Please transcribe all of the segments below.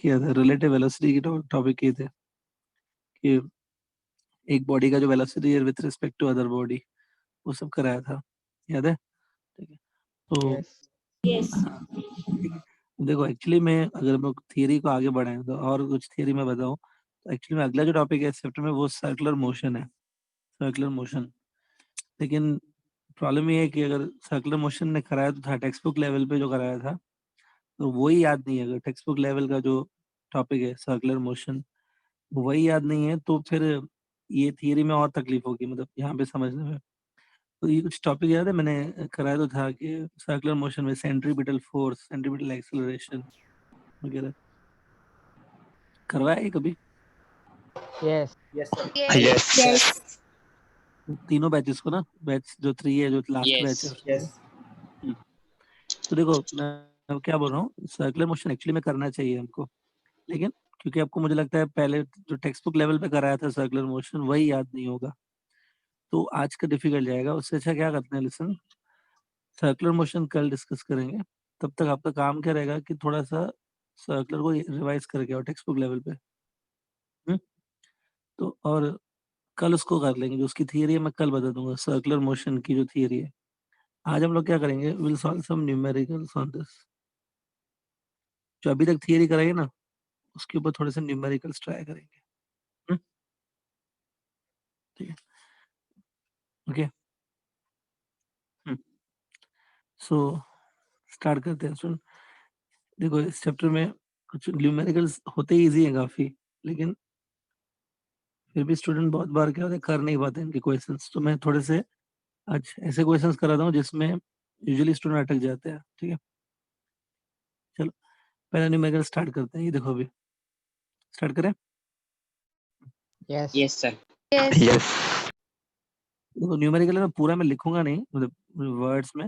किया था, relative velocity की टॉपिक किए थे कि एक बॉडी का जो वेलोसिटी है with respect to other body, वो सब कराया था, याद है? ठीक है, तो यस हाँ, ठीक है। देखो एक्चुअली मैं अगर मैं थियरी को आगे बढ़ाएं तो और कुछ थियरी में बताऊं तो एक्चुअली में अगला जो टॉपिक है चैप्टर में वो सर्कुलर मोशन है, सर्कुलर मोशन। लेकिन प्रॉब्लम ये है कि अगर सर्कुलर मोशन ने कराया तो था टेक्स्ट बुक लेवल पे जो कराया था, तो वही याद नहीं है। अगर टेक्स्ट बुक लेवल का जो टॉपिक है सर्कुलर मोशन वही याद नहीं है तो फिर ये थियरी में और तकलीफ होगी, मतलब यहाँ पे समझने में। तो ये कुछ टॉपिक याद है मैंने कराया तो था कि सर्कुलर मोशन में सेंट्रीपिटल फोर्स, सेंट्रीपिटल एक्सेलरेशन वगैरह करवाया है कभी? Yes yes sir. Yes yes तीनों बैचेस को ना, बैच जो 3 है जो लास्ट बैच है यस उसको। यस तो देखो मैं अब क्या बोल रहा हूँ, सर्कुलर मोशन एक्चुअली में करना चाहिए हमको, लेकिन क्योंकि आपको मुझे लगता है पहले जो टेक्स्ट बुक लेवल पे कराया था सर्कुलर मोशन वही याद नहीं होगा, तो आज का डिफिकल्ट जाएगा। उससे अच्छा क्या करते हैं, लिसन, सर्कुलर मोशन कल डिस्कस करेंगे। तब तक आपका काम क्या रहेगा कि थोड़ा सा सर्कुलर को रिवाइज करके और टेक्स्ट बुक लेवल पे। हम्म? तो और कल उसको कर लेंगे, जो उसकी थियरी है मैं कल बता दूंगा, सर्कुलर मोशन की जो थियरी है। आज हम लोग क्या करेंगे, will solve some numericals on this. जो अभी तक थियरी कराई ना उसके ऊपर थोड़े से न्यूमेरिकल्स ट्राई करेंगे। हम्म? ठीक है, ओके। सो स्टार्ट करते हैं। सुन, देखो इस चैप्टर में कुछ न्यूमेरिकल्स होते ही इजी है काफी, लेकिन फिर भी स्टूडेंट बहुत बार क्या होता है कर नहीं पाते इनके क्वेश्चंस, तो मैं थोड़े से आज ऐसे क्वेश्चंस कराता हूँ जिसमें यूजुअली स्टूडेंट अटक जाते हैं। ठीक है, चलो पहला न्यूमेरिकल स्टार्ट करते हैं। ये देखो अभी स्टार्ट करें। Yes yes sir yes yes देखो न्यूमेरिकल में पूरा मैं लिखूंगा नहीं, मतलब वर्ड्स में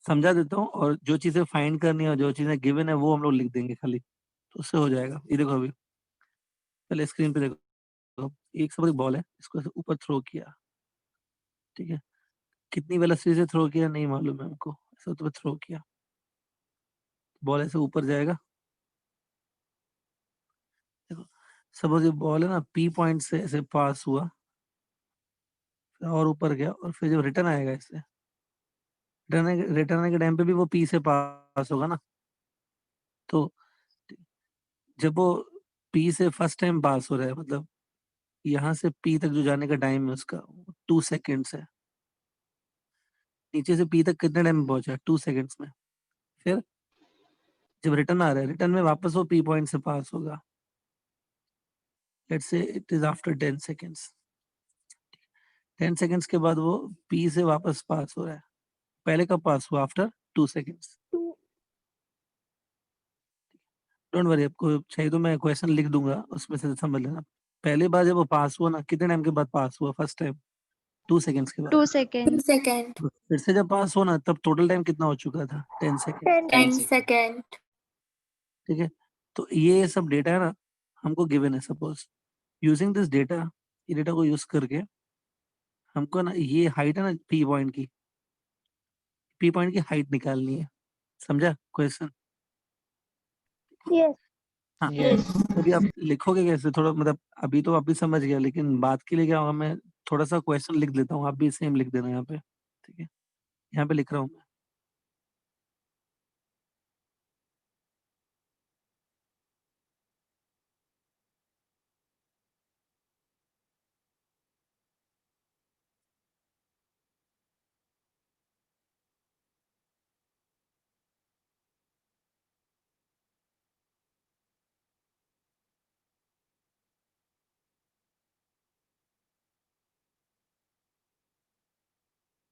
समझा देता हूँ, और जो चीजें फाइंड करनी है और जो चीजें गिवन है वो हम लोग लिख देंगे खाली, तो उससे हो जाएगा। ये देखो अभी पहले स्क्रीन पे देखो, एक सब बॉल है, इसको ऐसे ऊपर थ्रो किया। ठीक है, कितनी वेलोसिटी से थ्रो किया नहीं मालूम है हमको, ऐसे तो थ्रो किया, बॉल ऐसे ऊपर जाएगा। देखो सपोज ये बॉल है ना पी पॉइंट से ऐसे पास हुआ, फिर और ऊपर गया, और फिर जब रिटर्न आएगा इससे, रिटर्न आने के टाइम पे भी वो पी से पास होगा ना। तो जब वो पी से फर्स्ट टाइम पास हो रहा है, मतलब यहाँ से पी तक जो जाने का टाइम है उसका 2 सेकेंड्स है। नीचे से पी तक कितने टाइम में पहुंचा? 2 सेकेंड्स में। फिर जब रिटर्न आ रहा है, रिटर्न में वापस वो पी पॉइंट से पास होगा, let's say it is after 10 seconds. 10 seconds के बाद वो पी से वापस पास हो रहा है, पहले कब पास हुआ? After 2 seconds. डोंट वरी, आपको चाहिए तो मैं क्वेश्चन लिख दूंगा, उसमें से समझ लेना। पहली बार जब वो पास हुआ ना, कितने टाइम के बाद पास हुआ फर्स्ट टाइम? 2 सेकेंड्स के बाद। 2 सेकेंड सेकेंड फिर से जब पास हुआ ना, तब टोटल टाइम कितना हो चुका था? 10 सेकेंड। 10 सेकंड सेकेंड ठीक है, तो ये सब डेटा है ना हमको गिवन है। सपोज यूजिंग दिस डेटा, ये डेटा को यूज करके हमको ना ये हाइट है ना पी पॉइंट की, पी पॉइंट की हाइट निकालनी है। समझा क्वेश्चन? यस हाँ, यस तो अभी आप लिखोगे कैसे थोड़ा, मतलब अभी तो आप भी समझ गया, लेकिन बात के लिए क्या होगा, मैं थोड़ा सा क्वेश्चन लिख देता हूँ, आप भी सेम लिख देना यहाँ पे। ठीक है, यहाँ पे लिख रहा हूँ मैं।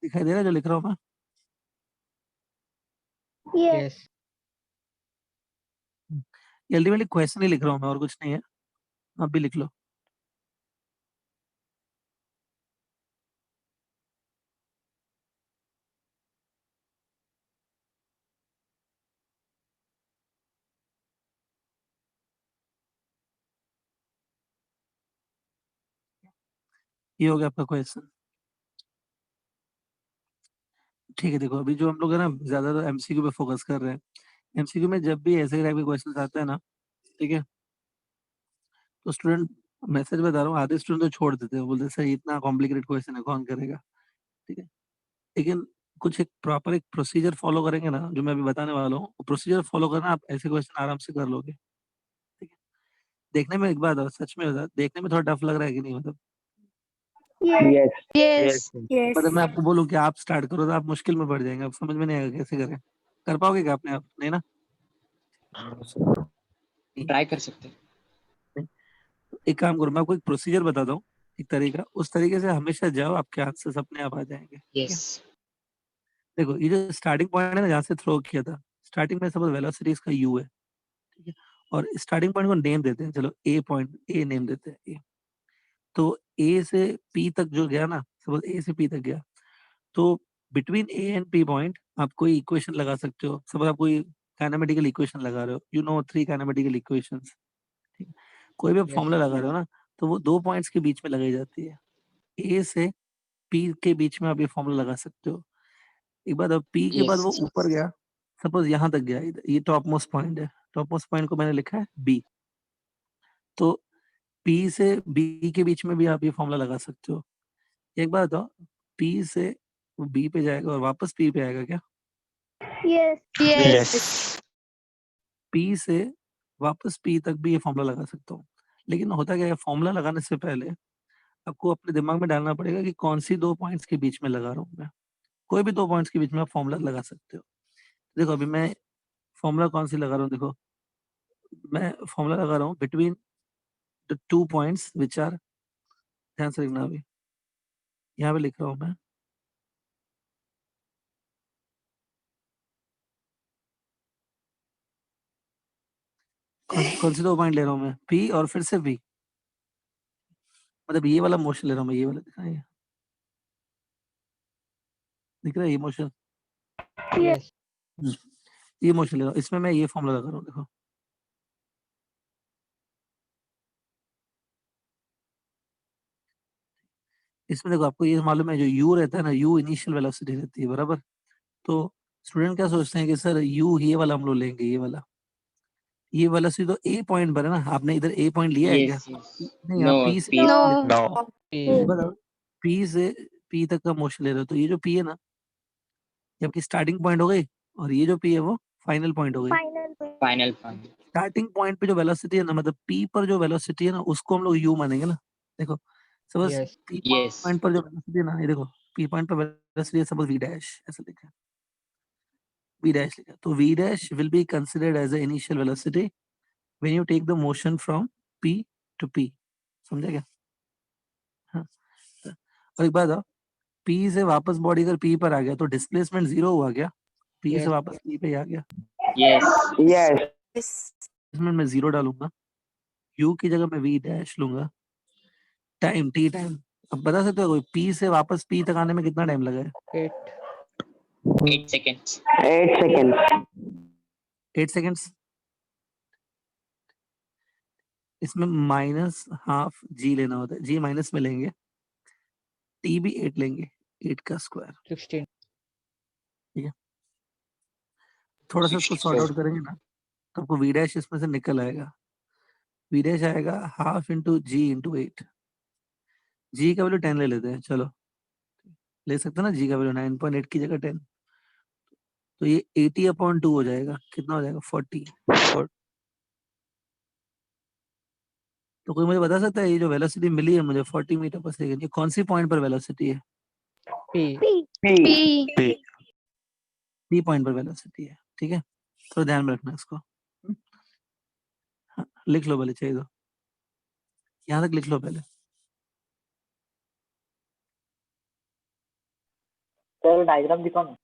दिखाई दे रहा है जो लिख रहा हूँ मैं? यस यस अल्टीमेटली क्वेश्चन ही लिख रहा हूँ मैं, और कुछ नहीं है, आप भी लिख लो। ये हो गया आपका क्वेश्चन। ठीक है, देखो अभी जो हम लोग है ना ज्यादातर एमसीक्यू पे फोकस कर रहे हैं। एमसीक्यू में जब भी ऐसे टाइप के क्वेश्चन आते हैं ना, ठीक है, तो स्टूडेंट मैसेज बता रहा हूँ, आधे स्टूडेंट तो छोड़ देते हैं, बोलते सर इतना कॉम्प्लिकेटेड क्वेश्चन है कौन करेगा, ठीक है। लेकिन कुछ एक प्रॉपर एक प्रोसीजर फॉलो करेंगे ना, जो मैं अभी बताने वाला हूँ, प्रोसीजर फॉलो करना, आप ऐसे क्वेश्चन आराम से कर लोगे, ठीक है। देखने में एक बात है, सच में बता, देखने में थोड़ा टफ लग रहा है कि नहीं, मतलब Yes. Yes. Yes. मतलब मैं आपको बोलूँ कि आप स्टार्ट करो तो आप मुश्किल में पड़ जाएंगे, आप समझ में नहीं आएगा कैसे करें, कर पाओगे क्या अपने आप, नहीं ना? ट्राई कर सकते हैं। नहीं। एक काम करो, मैं आपको एक प्रोसीजर बताता हूँ, एक तरीका, उस तरीके से हमेशा जाओ, आपके आंसर्स अपने आप आ जाएंगे, ठीक है। यस देखो ये जो स्टार्टिंग पॉइंट है ना, जहाँ से थ्रो किया था, स्टार्टिंग में सपोज वेलोसिटी इसका u है, ठीक है, और स्टार्टिंग पॉइंट को नेम देते हैं, चलो ए पॉइंट, ए नेम देते हैं ए। तो ए से पी तक जो गया ना, सपोज ए से पी तक गया, तो between A and P point आप कोई इक्वेशन लगा सकते हो, सपोज आप कोई काइनेमेटिकल इक्वेशन लगा रहे हो, यू नो 3 काइनेमेटिकल इक्वेशंस, ठीक है। कोई भी Yes. फॉर्मूला लगा रहे हो ना, तो वो 2 पॉइंट्स के बीच में लगाई जाती है, ए से पी के बीच में आप ये फॉर्मूला लगा सकते हो। एक बार अब पी के बाद यस वो ऊपर गया, सपोज यहाँ तक गया, ये टॉप मोस्ट पॉइंट है, टॉप मोस्ट पॉइंट को मैंने लिखा है बी, तो पी से बी के बीच में भी आप ये फॉर्मूला लगा सकते हो। एक बात बताओ, पी से वो बी पे जाएगा और वापस पी पे आएगा क्या? Yes. यस पी से वापस पी तक भी ये फॉर्मूला लगा सकता हूँ। लेकिन होता क्या है, फॉर्मूला लगाने से पहले आपको अपने दिमाग में डालना पड़ेगा कि कौन सी 2 पॉइंट्स के बीच में लगा रहा हूँ मैं। कोई भी 2 पॉइंट्स के बीच में आप फॉर्मूला लगा सकते हो। देखो अभी मैं फॉर्मूला कौन सी लगा रहा हूँ, देखो मैं फॉर्मूला लगा रहा हूँ between the 2 points which are, ध्यान से लिखना अभी, यहाँ पे लिख रहा हूँ मैं, कौन सी 2 पॉइंट ले रहा हूँ मैं, पी और फिर से बी, मतलब ये वाला मोशन ले रहा हूँ मैं, ये वाला दिख रहा है, दिख रहा है ये मोशन, Yes. ये मोशन ले रहा हूँ, इसमें मैं ये फॉर्मूला लगा रहा हूँ, देखो इसमें देखो आपको ये मालूम है, जो यू रहता है ना, यू इनिशियल वेलोसिटी रहती है, बराबर। तो स्टूडेंट क्या सोचते हैं कि सर यू ये वाला हम लोग लेंगे, ये वेलोसिटी तो ए पॉइंट पर है ना, आपने इधर ए पॉइंट लिया है क्या? यस यस नहीं, नो आप पी से पी No. P. पी से पी तक का मोशन ले रहे हो, तो ये जो पी है ना, ये आपकी स्टार्टिंग पॉइंट हो गई, और ये जो पी है वो फाइनल पॉइंट हो गई। Final. Final final starting point पे जो वेलोसिटी है ना, मतलब पी पर जो वेलोसिटी है ना, उसको हम लोग यू मानेंगे ना। देखो suppose Yes. P yes point पर जो वेलोसिटी है ना, ये देखो पी पॉइंट पर वेलोसिटी है सपोज वी डैश, ऐसा लिखा है वी डैश लिखा है, तो V dash will be considered as a initial velocity when you take the motion from P to P, समझा क्या? हाँ। और एक बात, पी से वापस बॉडी अगर पी पर आ गया तो डिस्प्लेसमेंट जीरो हुआ क्या? पी से Yes. वापस पी पे आ गया, यस Yes. इसमें मैं जीरो डालूंगा, यू की जगह मैं वी डैश लूंगा, टाइम टी टाइम। अब बता सकते हो पी से वापस पी तक आने में कितना टाइम लगा है? 8. 8 सेकंड्स 8 सेकेंड्स। इसमें माइनस हाफ जी लेना होता है, जी माइनस में लेंगे, टी भी 8 लेंगे, 8 का स्क्वायर, 16. ठीक है। थोड़ा सा इसको सॉर्ट 64 आउट करेंगे ना, तो आपको वी डैश इसमें से निकल आएगा, वी डैश आएगा हाफ इंटू जी इंटू 8, जी का वैल्यू 10 ले लेते हैं, चलो ले सकते हैं ना, जी का वैल्यू 9.8 की जगह 10, तो ये 80/2 हो जाएगा, कितना हो जाएगा 40। तो कोई मुझे बता सकता है ये जो वेलोसिटी मिली है मुझे 40 मीटर पर सेकंड, ये कौन सी पॉइंट पर वेलोसिटी है? P. पी पॉइंट पर वेलोसिटी है, ठीक है। तो ध्यान में रखना इसको, हाँ, लिख लो भले चाहिए तो, यहाँ तक लिख लो पहले। सर डायग्राम दिखाओ ना।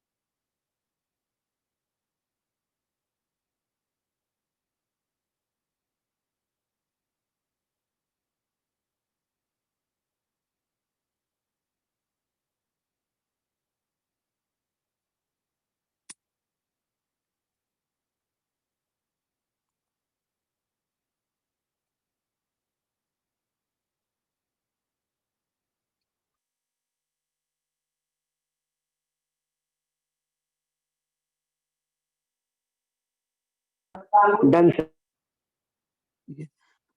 Done sir. ठीक है,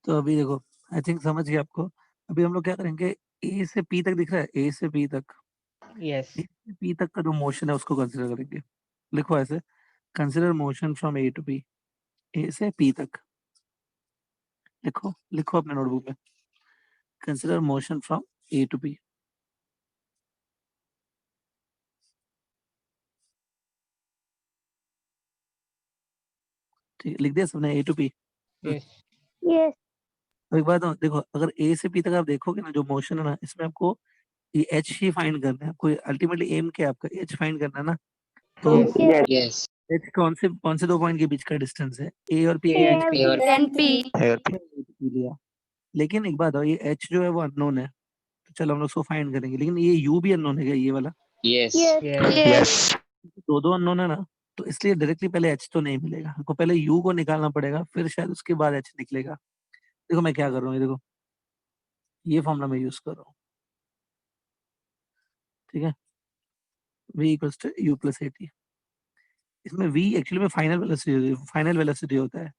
तो अभी देखो आई थिंक समझ गए आपको। अभी हम लोग क्या करेंगे, ए से पी तक दिख रहा है, ए से पी तक, Yes. ए से पी तक का जो मोशन है उसको कंसिडर करेंगे। लिखो ऐसे, consider motion from A to P, A से पी तक। लिखो लिखो अपने नोटबुक में, consider motion from A to P. ठीक है, लिख दिया सबने A to P. Yes. Yes. अब एक बात और, देखो अगर ए से पी तक आप देखोगे ना, जो मोशन है ना, इसमें आपको ये एच ही फाइंड करना है। आपको अल्टीमेटली एम क्या है आपका, एच फाइंड करना है ना। तो Yes. Yes. Yes. एच कौन से 2 पॉइंट के बीच का डिस्टेंस है, ए और पी A के A बीच and का। and P or B. Here. लिया। लेकिन एक बात और, ये एच जो है वो अननोन है, तो चलो हम लोग उसको फाइंड करेंगे। लेकिन ये यू भी अननोन है क्या, ये वाला? yes. Yes. Yes. Yes. दो अननोन है ना, तो इसलिए डायरेक्टली पहले एच तो नहीं मिलेगा, हमको पहले यू को निकालना पड़ेगा, फिर शायद उसके बाद एच निकलेगा। देखो मैं क्या कर रहा हूँ, ये देखो, ये फॉर्मूला मैं यूज कर रहा हूँ, ठीक है, v equals to U plus A T. इसमें v एक्चुअली में फाइनल वेलोसिटी होता है।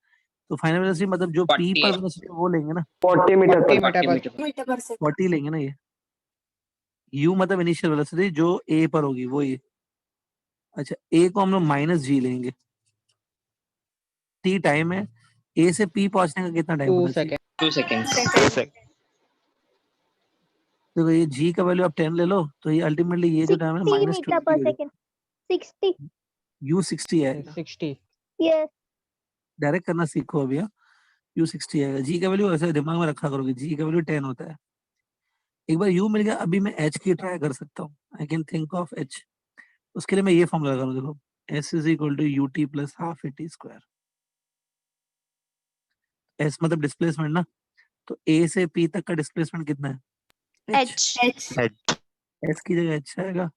तो फाइनल वेलोसिटी मतलब जो p 40 पर वेलोसिटी वो लेंगे ना, 40 मीटर 40 पर 40 meter per 40 लेंगे ना। ये u मतलब इनिशियल वेलोसिटी जो a पर होगी वो ये। अच्छा, a को हम लोग माइनस जी लेंगे, t टाइम है, a से p पहुंचने का कितना टाइम 2 होना चाहिए? seconds. 2 seconds. 2 seconds. देखो ये g का वैल्यू आप 10 ले लो, तो ये अल्टीमेटली ये जो टाइम है 60 minus meter per 20 second. 60. u 60 आएगा। 60. Yes. डायरेक्ट करना सीखो अभी, u 60 आएगा। g का वैल्यू ऐसे दिमाग में रखा करोगे, g का वैल्यू 10 होता है। एक बार u मिल गया, अभी मैं h की ट्राई कर सकता हूँ, I can think of h। उसके लिए मैं ये फॉर्मूला लगा रहा हूँ, देखो s is equal to U T plus half A T square. s मतलब डिस्प्लेसमेंट ना, तो a से p तक का डिस्प्लेसमेंट कितना है? h। H. s की जगह h आएगा,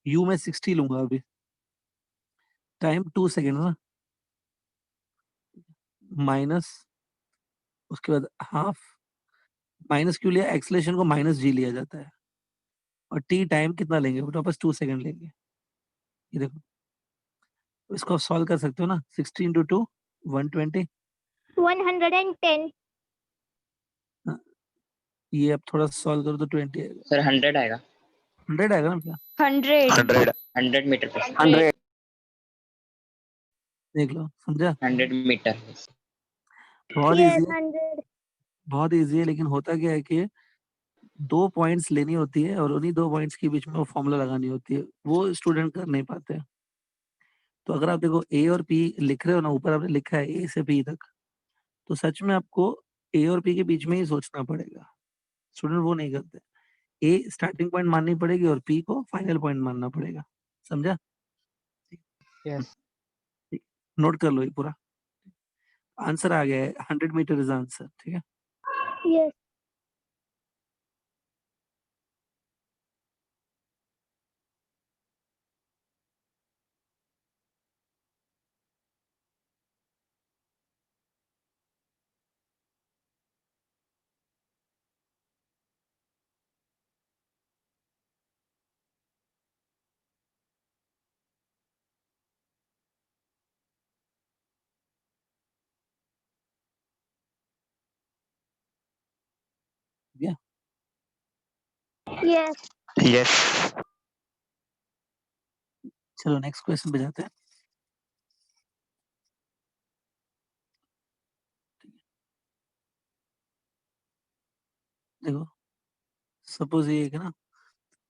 u में 60 लूंगा अभी, टाइम 2 सेकेंड ना, माइनस उसके बाद हाफ, माइनस क्यों लिया, एक्सलेशन को माइनस जी लिया जाता है, और t टाइम कितना लेंगे, वापस 2 सेकेंड लेंगे। ये देखो, तो इसको आप सॉल्व कर सकते हो ना, 60 इंटू 2 120। 110. ये अब थोड़ा सॉल्व करो तो 20 आएगा, Sir, 100 आएगा. 100 आएगा ना क्या? 100. 100 meter per second. 100 देख लो, समझा? 100 meter. बहुत Yes, इजी है, 100. बहुत इजी है। लेकिन होता क्या है कि 2 पॉइंट्स लेनी होती है, और उन्हीं 2 पॉइंट्स के बीच में वो फॉर्मूला लगानी होती है, वो स्टूडेंट कर नहीं पाते हैं। तो अगर आप देखो ए और पी लिख रहे हो ना, ऊपर आपने लिखा है ए से पी तक, तो सच में आपको ए और पी के बीच में ही सोचना पड़ेगा। स्टूडेंट वो नहीं करते, ए स्टार्टिंग पॉइंट माननी पड़ेगी और पी को फाइनल पॉइंट मानना पड़ेगा। समझा? Yes. नोट कर लो ये पूरा, आंसर आ गया है, 100 मीटर इज आंसर। ठीक है, Yes. गया? Yes. Yes. चलो नेक्स्ट क्वेश्चन पे जाते हैं। देखो सपोज ये एक है ना,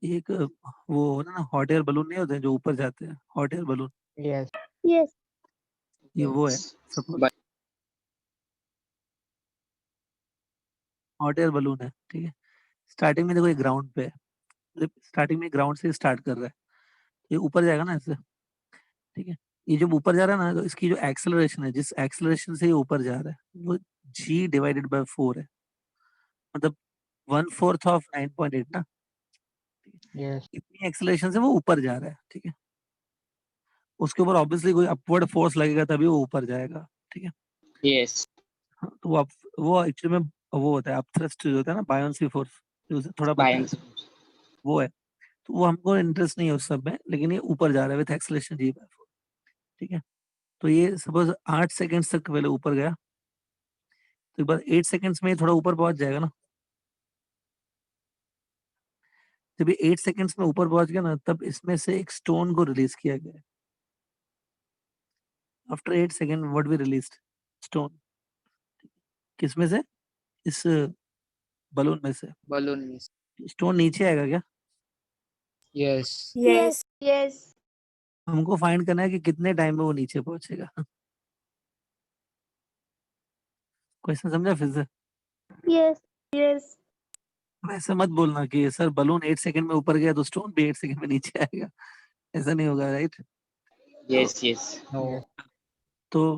एक वो होता है ना, हॉट एयर बलून नहीं होते जो ऊपर जाते हैं, hot air balloon, Yes. Yes. ये वो है। Yes. Suppose But hot air balloon है, ठीक है। स्टार्टिंग में देखो ये ग्राउंड पे है, स्टार्टिंग में ग्राउंड से स्टार्ट कर रहा है, ये ऊपर जाएगा ना ऐसे, ठीक है। ये जब ऊपर जा रहा है ना, तो इसकी जो एक्सेलरेशन है, जिस एक्सेलरेशन से ये ऊपर जा रहा है, वो g डिवाइडेड बाय 4 है, मतलब 1/4 ऑफ 9.8 ना, Yes. इतनी एक्सेलरेशन से वो ऊपर जा रहा है, ठीक है। उसके ऊपर ऑब्वियसली कोई अपवर्ड फोर्स लगेगा तभी वो ऊपर जाएगा, ठीक है। yes. हाँ, तो वो एक्चुअली में वो होता है अपथ्रस्ट जो होता है ना, बायोन्सी फोर्स, जो उसे थोड़ा पता है, Bions. वो है। तो वो हमको इंटरेस्ट नहीं है उस सब में, लेकिन ये ऊपर जा रहा है विथ एक्सेलरेशन जी बाय 4, ठीक है। तो ये सपोज 8 सेकंड्स तक पहले ऊपर गया, तो एक बार 8 सेकंड्स में ये थोड़ा ऊपर पहुंच जाएगा ना। जब ये 8 सेकंड्स में ऊपर पहुंच गया ना, तब इसमें से एक स्टोन को रिलीज किया गया। After 8 second what we released? Stone. किसमें से? इस बलून में से। balloon is स्टोन नीचे आएगा क्या? yes Yes. Yes. हमको फाइंड करना है कि कितने टाइम में वो नीचे पहुंचेगा। क्वेश्चन समझा फिर से? Yes. Yes. ऐसा मत बोलना कि सर बलून 8 सेकंड में ऊपर गया तो स्टोन भी 8 सेकंड में नीचे आएगा। ऐसा नहीं होगा, राइट? Yes, yes. no तो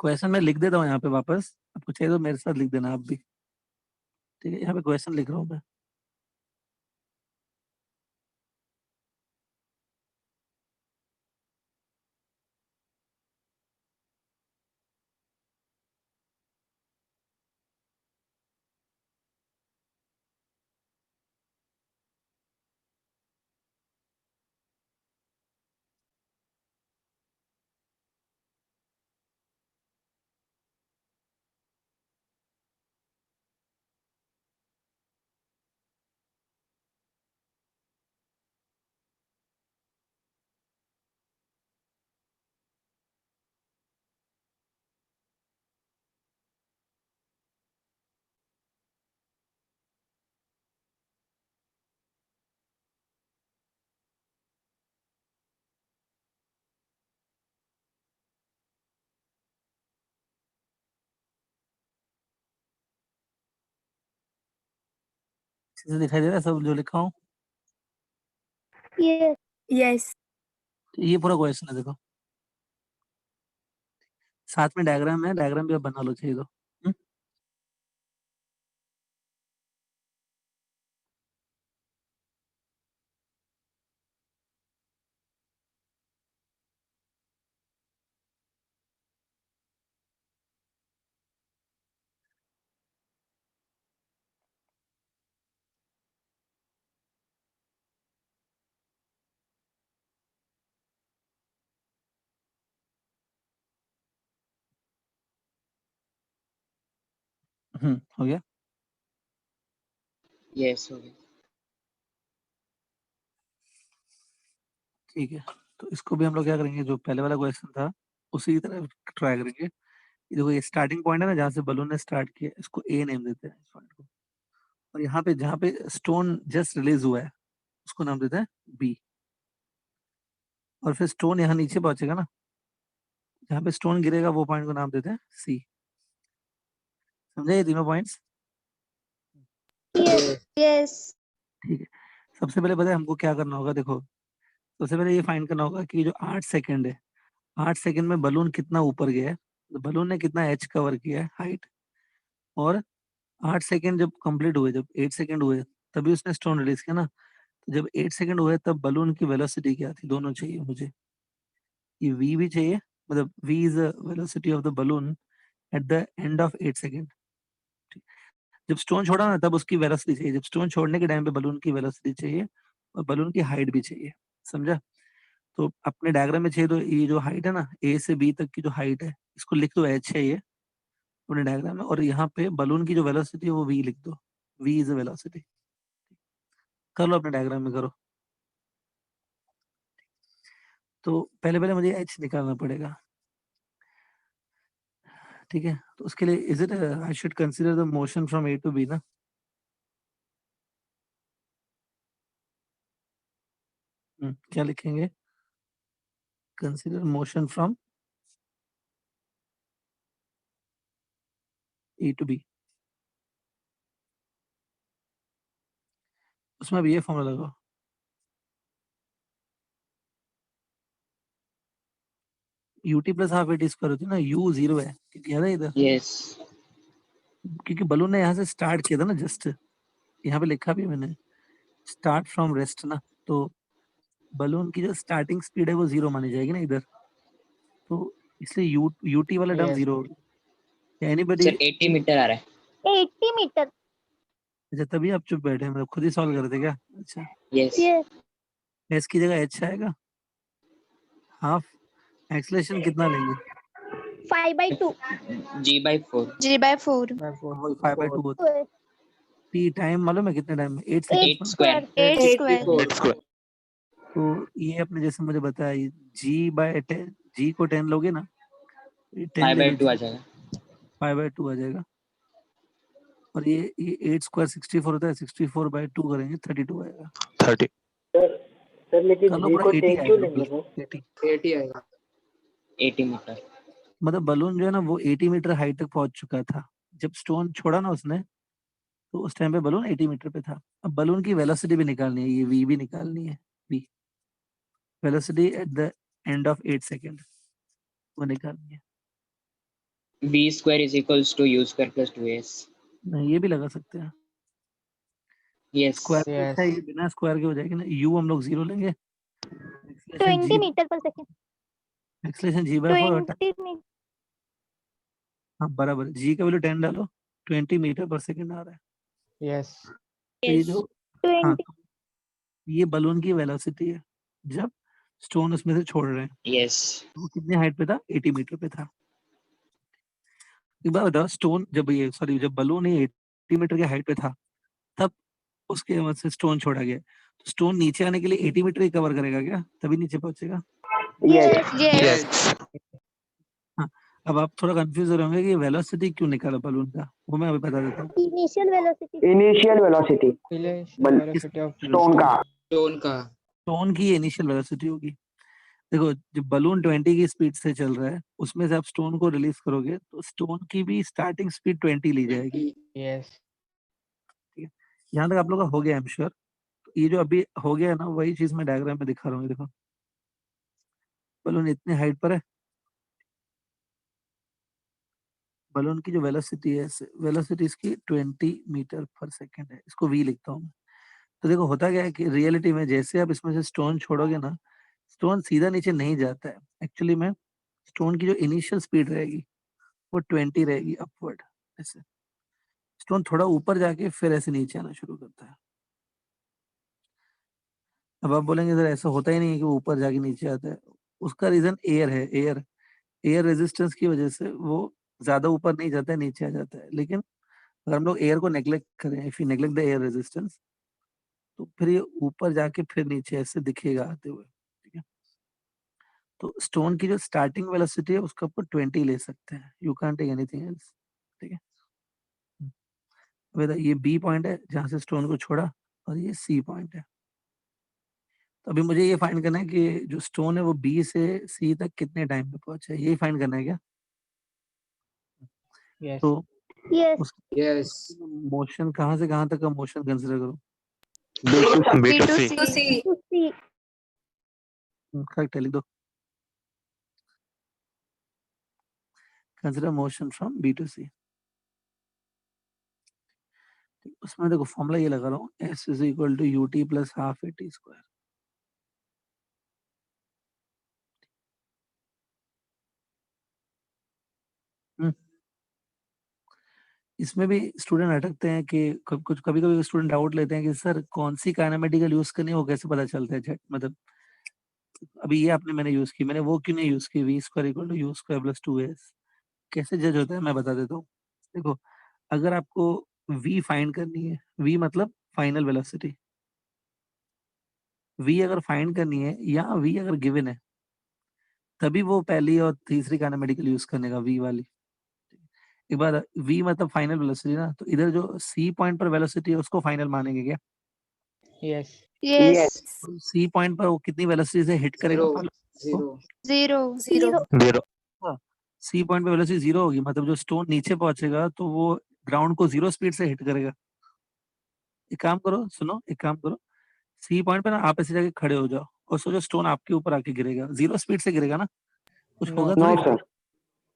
क्वेश्चन मैं लिख देता हूँ यहाँ पे वापस, आपको चाहिए तो मेरे साथ लिख देना आप भी। ठीक है, यहाँ पे क्वेश्चन लिख रहा हूँ मैं। अच्छे से दिखाई दे रहा है सब जो लिखा हूँ? Yes. Yes. तो ये पूरा क्वेश्चन है, देखो साथ में डायग्राम है, डायग्राम भी आप बना लो चाहिए तो। हो गया। Yes, okay. ठीक है, तो इसको भी हम लोग क्या करेंगे, जो पहले वाला क्वेश्चन था उसी की तरह ट्राई करेंगे। ये देखो, ये स्टार्टिंग पॉइंट है ना, जहाँ से बलून ने स्टार्ट किया, इसको ए नेम देते हैं इस पॉइंट को। और यहाँ पे जहाँ पे स्टोन जस्ट रिलीज हुआ है उसको नाम देते हैं बी। और फिर स्टोन यहाँ नीचे पहुंचेगा ना, जहाँ पे स्टोन गिरेगा वो पॉइंट को नाम देते हैं सी। समझे ये तीनों पॉइंट्स? Yes. Yes. ठीक है, सबसे पहले पता है हमको क्या करना होगा। देखो, सबसे पहले ये फाइंड करना होगा कि जो 8 सेकंड है, 8 सेकंड में बलून कितना ऊपर गया है, तो बलून ने कितना एच कवर किया है, हाइट। और 8 सेकंड जब कंप्लीट हुए, जब 8 सेकंड हुए तभी उसने स्टोन रिलीज किया ना। तो जब 8 सेकंड हुए तब बलून की वेलोसिटी क्या थी, दोनों चाहिए मुझे। ये v भी चाहिए, मतलब v is the velocity of the balloon at the end of 8 second. जब स्टोन छोड़ा ना तब उसकी वेलोसिटी चाहिए, जब स्टोन छोड़ने के टाइम पे बलून की वेलोसिटी चाहिए और बलून की हाइट भी चाहिए। समझा? तो अपने डायग्राम में चाहिए तो ये जो हाइट है ना, ए से बी तक की जो हाइट है, इसको लिख दो एच है ये अपने डायग्राम में। और यहाँ पे बलून की जो वेलोसिटी है वो v लिख दो, v इज द वेलोसिटी। कर लो अपने डायग्राम में, करो। तो पहले पहले मुझे एच निकालना पड़ेगा। ठीक है, तो उसके लिए is it I should consider the motion from A to B ना। क्या लिखेंगे? Consider motion from A to B. उसमें अब ये फॉर्मूला लगाओ, ut plus half at square होती है ना, u 0 है क्योंकि है इधर, Yes. क्योंकि बलून ने यहाँ से स्टार्ट किया था ना, जस्ट यहाँ पे लिखा भी है मैंने, स्टार्ट फ्रॉम रेस्ट ना। तो बलून की जो स्टार्टिंग स्पीड है वो 0 मानी जाएगी ना इधर, तो इसलिए ut वाला टर्म Yes. 0 होगा। एनीबडी? Sir, 80 meter आ रहा है. 80 meter. अच्छा, तभी आप चुप बैठे हैं, मतलब खुद ही सॉल्व कर रहे थे क्या? अच्छा, Yes. Yes. एस की जगह एच आएगा, हाफ। एक्सलेशन कितना लेंगे? 5/2. G by 4. G by 4. वही 5/2 होता है। T टाइम मालूम है कितने टाइम में? 8 8 सेकंड। square. 8 square. 8 square. तो ये आपने जैसे मुझे बताया G/10, G को 10 लोगे ना, 10 5 ले by लो 2 आ G, जाएगा. 5/2 आ जाएगा। और ये 8 स्क्वायर 64 होता है, 64/2 करेंगे 32 आएगा। 30. सर लेकिन कर लो जी पूरा को 80 10 क्यों आएगा, लेंगे सर? 80। 80 आएगा. 80 मीटर. मतलब बलून जो है ना वो 80 मीटर हाइट तक पहुंच चुका था जब स्टोन छोड़ा ना उसने, तो उस टाइम पे बलून 80 मीटर पे था। अब बलून की वेलोसिटी भी निकालनी है, ये v भी निकालनी है, v velocity at the end of 8 second वो निकालनी है। B square is equals to U square plus 2S. नहीं, ये भी लगा सकते हैं, Yes. Square Yes. अच्छा ये बिना स्क्वायर के हो जाएगी ना, u हम लोग 0 लेंगे, acceleration 20 meter per second. Acceleration g/4 20 meter. हाँ बराबर, g का वैल्यू 10 डालो, 20 मीटर पर सेकंड आ रहा है। Yes. तो ये जो हाँ 20. ये बलून की वेलोसिटी है जब स्टोन उसमें से छोड़ रहे हैं। Yes. वो कितने हाइट पे था? 80 मीटर पे था। एक बार बताओ, स्टोन जब बलून 80 मीटर के हाइट पे था तब उसके वजह से स्टोन छोड़ा गया, तो स्टोन नीचे आने के लिए 80 मीटर ही कवर करेगा क्या? तभी नीचे पहुंचेगा। Yes. Yes. Yes. हाँ, अब आप थोड़ा कंफ्यूज हो रहे होंगे कि वेलोसिटी क्यों निकाला बलून का, वो मैं अभी बता देता हूँ। Initial velocity. Initial velocity Initial velocity of stone का stone का. स्टोन की इनिशियल वेलोसिटी होगी। देखो जब बलून 20 की स्पीड से चल रहा है उसमें से आप स्टोन को रिलीज करोगे तो स्टोन की भी स्टार्टिंग स्पीड 20 ली जाएगी। Yes. ठीक है, यहाँ तक आप लोग का हो गया, आई एम श्योर। ये जो अभी हो गया है ना, वही चीज मैं डायग्राम में दिखा रहा हूँ। देखो बलून इतने हाइट पर है, बलून की जो वेलोसिटी है, वेलोसिटी इसकी 20 मीटर पर सेकंड है, इसको v लिखता हूँ मैं। तो देखो होता क्या है कि रियलिटी में जैसे आप इसमें से स्टोन छोड़ोगे ना, स्टोन सीधा नीचे नहीं जाता है। एक्चुअली में स्टोन की जो इनिशियल स्पीड रहेगी वो 20 रहेगी अपवर्ड, ऐसे स्टोन थोड़ा ऊपर जाके फिर ऐसे नीचे आना शुरू करता है। अब आप बोलेंगे सर ऐसा होता ही नहीं है कि वो ऊपर जाके नीचे आता है। उसका रीजन एयर है, एयर रेजिस्टेंस की वजह से वो ज्यादा ऊपर नहीं जाता है, नीचे आ जाता है। लेकिन अगर हम लोग एयर को नेग्लेक्ट करें, if you neglect the air resistance, तो फिर ये ऊपर जाके फिर नीचे ऐसे दिखेगा आते हुए। ठीक है, तो स्टोन की जो स्टार्टिंग वेलोसिटी है उसका ऊपर 20 ले सकते हैं, you can't take anything else. ठीक है, अब ये बी पॉइंट है जहां से स्टोन को छोड़ा, और ये सी पॉइंट है। तो अभी मुझे ये फाइंड करना है कि जो स्टोन है वो बी से सी तक कितने टाइम में पहुंचा है, यही फाइंड करना है क्या? Yes. तो Yes. उस Yes. मोशन कहाँ से कहाँ तक का मोशन कंसिडर करो? B to C. To see. Correct है, लिख दो। Consider motion from B to C. उसमें देखो फॉर्मूला ये लगा रहा हूँ, s is equal to U T plus half A T square. इसमें भी स्टूडेंट अटकते हैं कि कभी कभी स्टूडेंट डाउट लेते हैं कि सर कौन सी काइनेमेटिकल यूज करनी है, वो कैसे पता चलता है झट, मतलब अभी ये आपने मैंने यूज की, मैंने वो क्यों नहीं यूज की, V square equal to U square plus 2s कैसे जज होता है मैं बता देता हूँ। देखो अगर आपको v फाइंड करनी है, v मतलब फाइनल वेलोसिटी, v अगर फाइंड करनी है या v अगर गिवन है, तभी वो पहली और तीसरी काइनेमेटिकल यूज करने का, v वाली। एक बार v मतलब फाइनल वेलोसिटी ना, तो इधर जो c पॉइंट पर वेलोसिटी है उसको फाइनल मानेंगे क्या? Yes. Yes. सी पॉइंट पर वो कितनी वेलोसिटी से हिट करेगा Zero. मालूम? Zero. Zero. 0. सी पॉइंट पे वेलोसिटी 0 होगी, मतलब जो स्टोन नीचे पहुंचेगा तो वो ग्राउंड को 0 स्पीड से हिट करेगा। एक काम करो, सुनो एक काम करो, सी पॉइंट पे ना आप ऐसे जाके खड़े हो जाओ और सोचो स्टोन आपके ऊपर आके गिरेगा, 0 स्पीड से गिरेगा ना, कुछ No. होगा नो थोड़ी।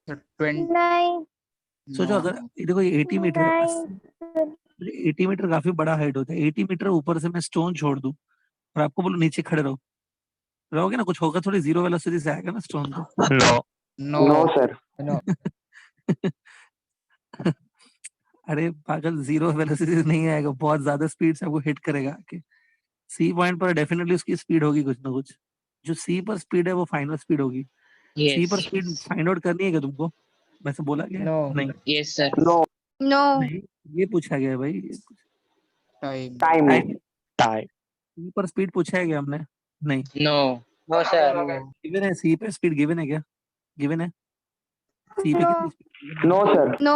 सर, 20. Nine. सोचो No. अगर ये देखो ये 80 मीटर, 80 मीटर काफी बड़ा हाइट होता है, 80 मीटर ऊपर से मैं स्टोन छोड़ दूं और आपको बोलो नीचे खड़े रहो, रहोगे ना, कुछ होगा थोड़ी, 0 वेलोसिटी से आएगा ना स्टोन तो। No. No No. Sir, No. अरे पागल, 0 वेलोसिटी से नहीं आएगा, बहुत ज्यादा स्पीड से आपको हिट करेगा आके। सी पॉइंट पर डेफिनेटली उसकी स्पीड होगी कुछ ना कुछ, जो सी पर स्पीड है वो फाइनल स्पीड होगी। सी पर Yes. स्पीड फाइंड आउट करनी है क्या तुमको? वैसे बोला गया है? No. नहीं Yes, sir. No. No. नहीं, ये पूछा गया है भाई, Time. Time. Time Time. सी पर स्पीड पूछा है क्या हमने? नहीं, No. No, sir. No. Given है सी पे स्पीड, गिवन है क्या? गिवन है सी पे No. कितनी स्पीड? No, sir. No.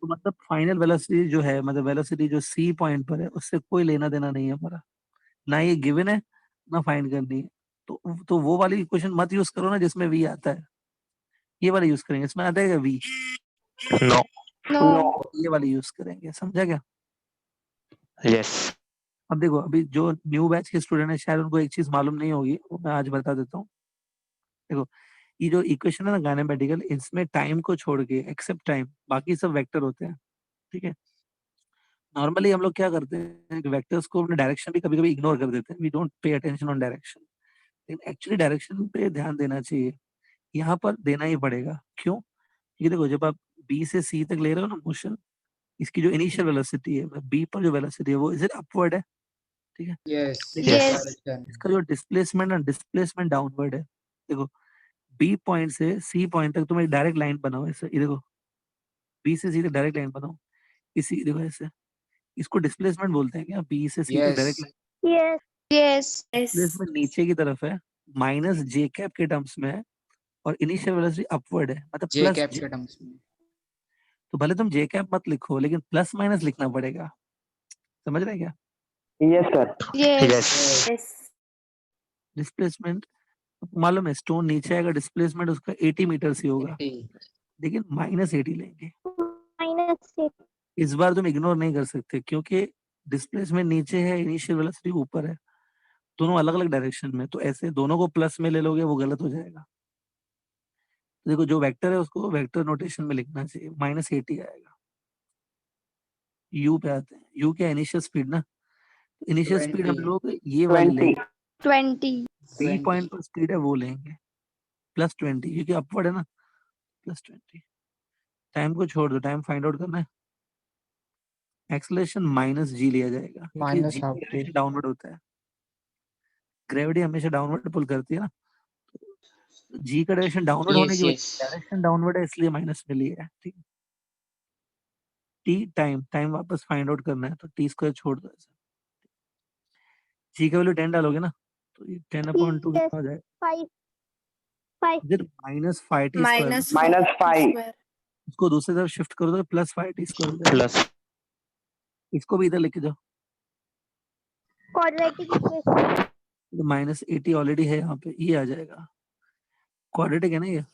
तो मतलब फाइनल वेलोसिटी जो है, मतलब वेलोसिटी जो सी पॉइंट पर है, उससे कोई लेना देना नहीं है हमारा, ना ये गिवन है ना फाइंड करनी है। तो वो वाली क्वेश्चन मत यूज करो ना जिसमें वी आता है, ये वाला यूज करेंगे। इसमें आता है क्या वी? No. No. No. ये वाली यूज करेंगे, समझा क्या? Yes. अब देखो, अभी जो न्यू बैच के स्टूडेंट है शायद उनको एक चीज मालूम नहीं होगी, वो मैं आज बता देता हूँ। देखो, ये जो इक्वेशन है ना गानेमेटिकल, इसमें टाइम को छोड़ के एक्सेप्ट टाइम बाकी सब वेक्टर होते हैं, ठीक है। नॉर्मली हम लोग क्या करते हैं, वेक्टर्स को अपने डायरेक्शन भी कभी कभी इग्नोर कर देते हैं, we don't pay attention on direction, लेकिन एक्चुअली डायरेक्शन पे ध्यान देना चाहिए। यहाँ पर देना ही पड़ेगा, क्यों? क्योंकि देखो, जब आप बी से सी तक ले रहे हो ना मोशन, इसकी जो इनिशियल वेलोसिटी है, बी पर जो वेलोसिटी है वो इज इट अपवर्ड है, ठीक है। Yes. लेकिन Yes. Direction. इसका जो डिस्प्लेसमेंट है, डिस्प्लेसमेंट डाउनवर्ड है। देखो, बी पॉइंट से सी पॉइंट तक तुम एक डायरेक्ट लाइन बनाओ ऐसे, ये देखो, बी से सी तक डायरेक्ट लाइन बनाओ, इसी देखो ऐसे, इसको डिस्प्लेसमेंट बोलते हैं क्या? बी से सी तक direct Yes. Line, Yes. Yes. Displacement नीचे की तरफ है, माइनस जे कैप के टर्म्स में है, और इनिशियल वेलोसिटी अपवर्ड है, मतलब J प्लस cap जे। के terms में. तो भले तुम जे कैप मत लिखो, लेकिन प्लस माइनस लिखना पड़ेगा, समझ रहे हैं क्या? Yes, sir. Yes. Yes. Displacement मालूम है, स्टोन नीचे आएगा, डिस्प्लेसमेंट उसका 80 मीटर ही होगा, 80. लेकिन माइनस 80 लेंगे। -8. इस बार तुम इग्नोर नहीं कर सकते, क्योंकि डिस्प्लेसमेंट नीचे है, इनिशियल वेलोसिटी ऊपर है, दोनों अलग अलग डायरेक्शन में, तो ऐसे दोनों को प्लस में ले लोगे वो गलत हो जाएगा। देखो, जो वेक्टर है उसको वेक्टर नोटेशन में लिखना चाहिए, -80 आएगा। यू पे आते हैं, यू क्या इनिशियल स्पीड ना, इनिशियल स्पीड हम 20. लोग ये वाली 20. लेंगे, 20. बी पॉइंट पर स्पीड है वो लेंगे, +20, क्योंकि अपवर्ड है ना, +20। टाइम को छोड़ दो, टाइम फाइंड आउट करना है, एक्सेलरेशन माइनस जी लिया जाएगा, क्योंकि Minus जी half T. डाउनवर्ड होता है, ग्रेविटी हमेशा डाउनवर्ड पुल करती है ना, जी का डायरेक्शन डाउनवर्ड होने Yes, की वजह yes. से डायरेक्शन डाउनवर्ड है, इसलिए माइनस में लिया है, ठीक है। टी टाइम, टाइम वापस फाइंड आउट करना है, तो टी स्क्वायर छोड़ दो ऐसे, जी का वैल्यू 10 डालोगे ना, तो ये 10/2 Yes. कितना हो जाएगा? 5. 5. इधर -5 टी स्क्वायर, -5. इसको दूसरी तरफ शिफ्ट कर दो, +5 टी स्क्वायर हो जाएगा। Plus. इसको भी इधर लेके जाओ, Quadratic equation. तो -80 ऑलरेडी है यहाँ पे, ये आ जाएगा, क्वाड्रेटिक है ना ये। एक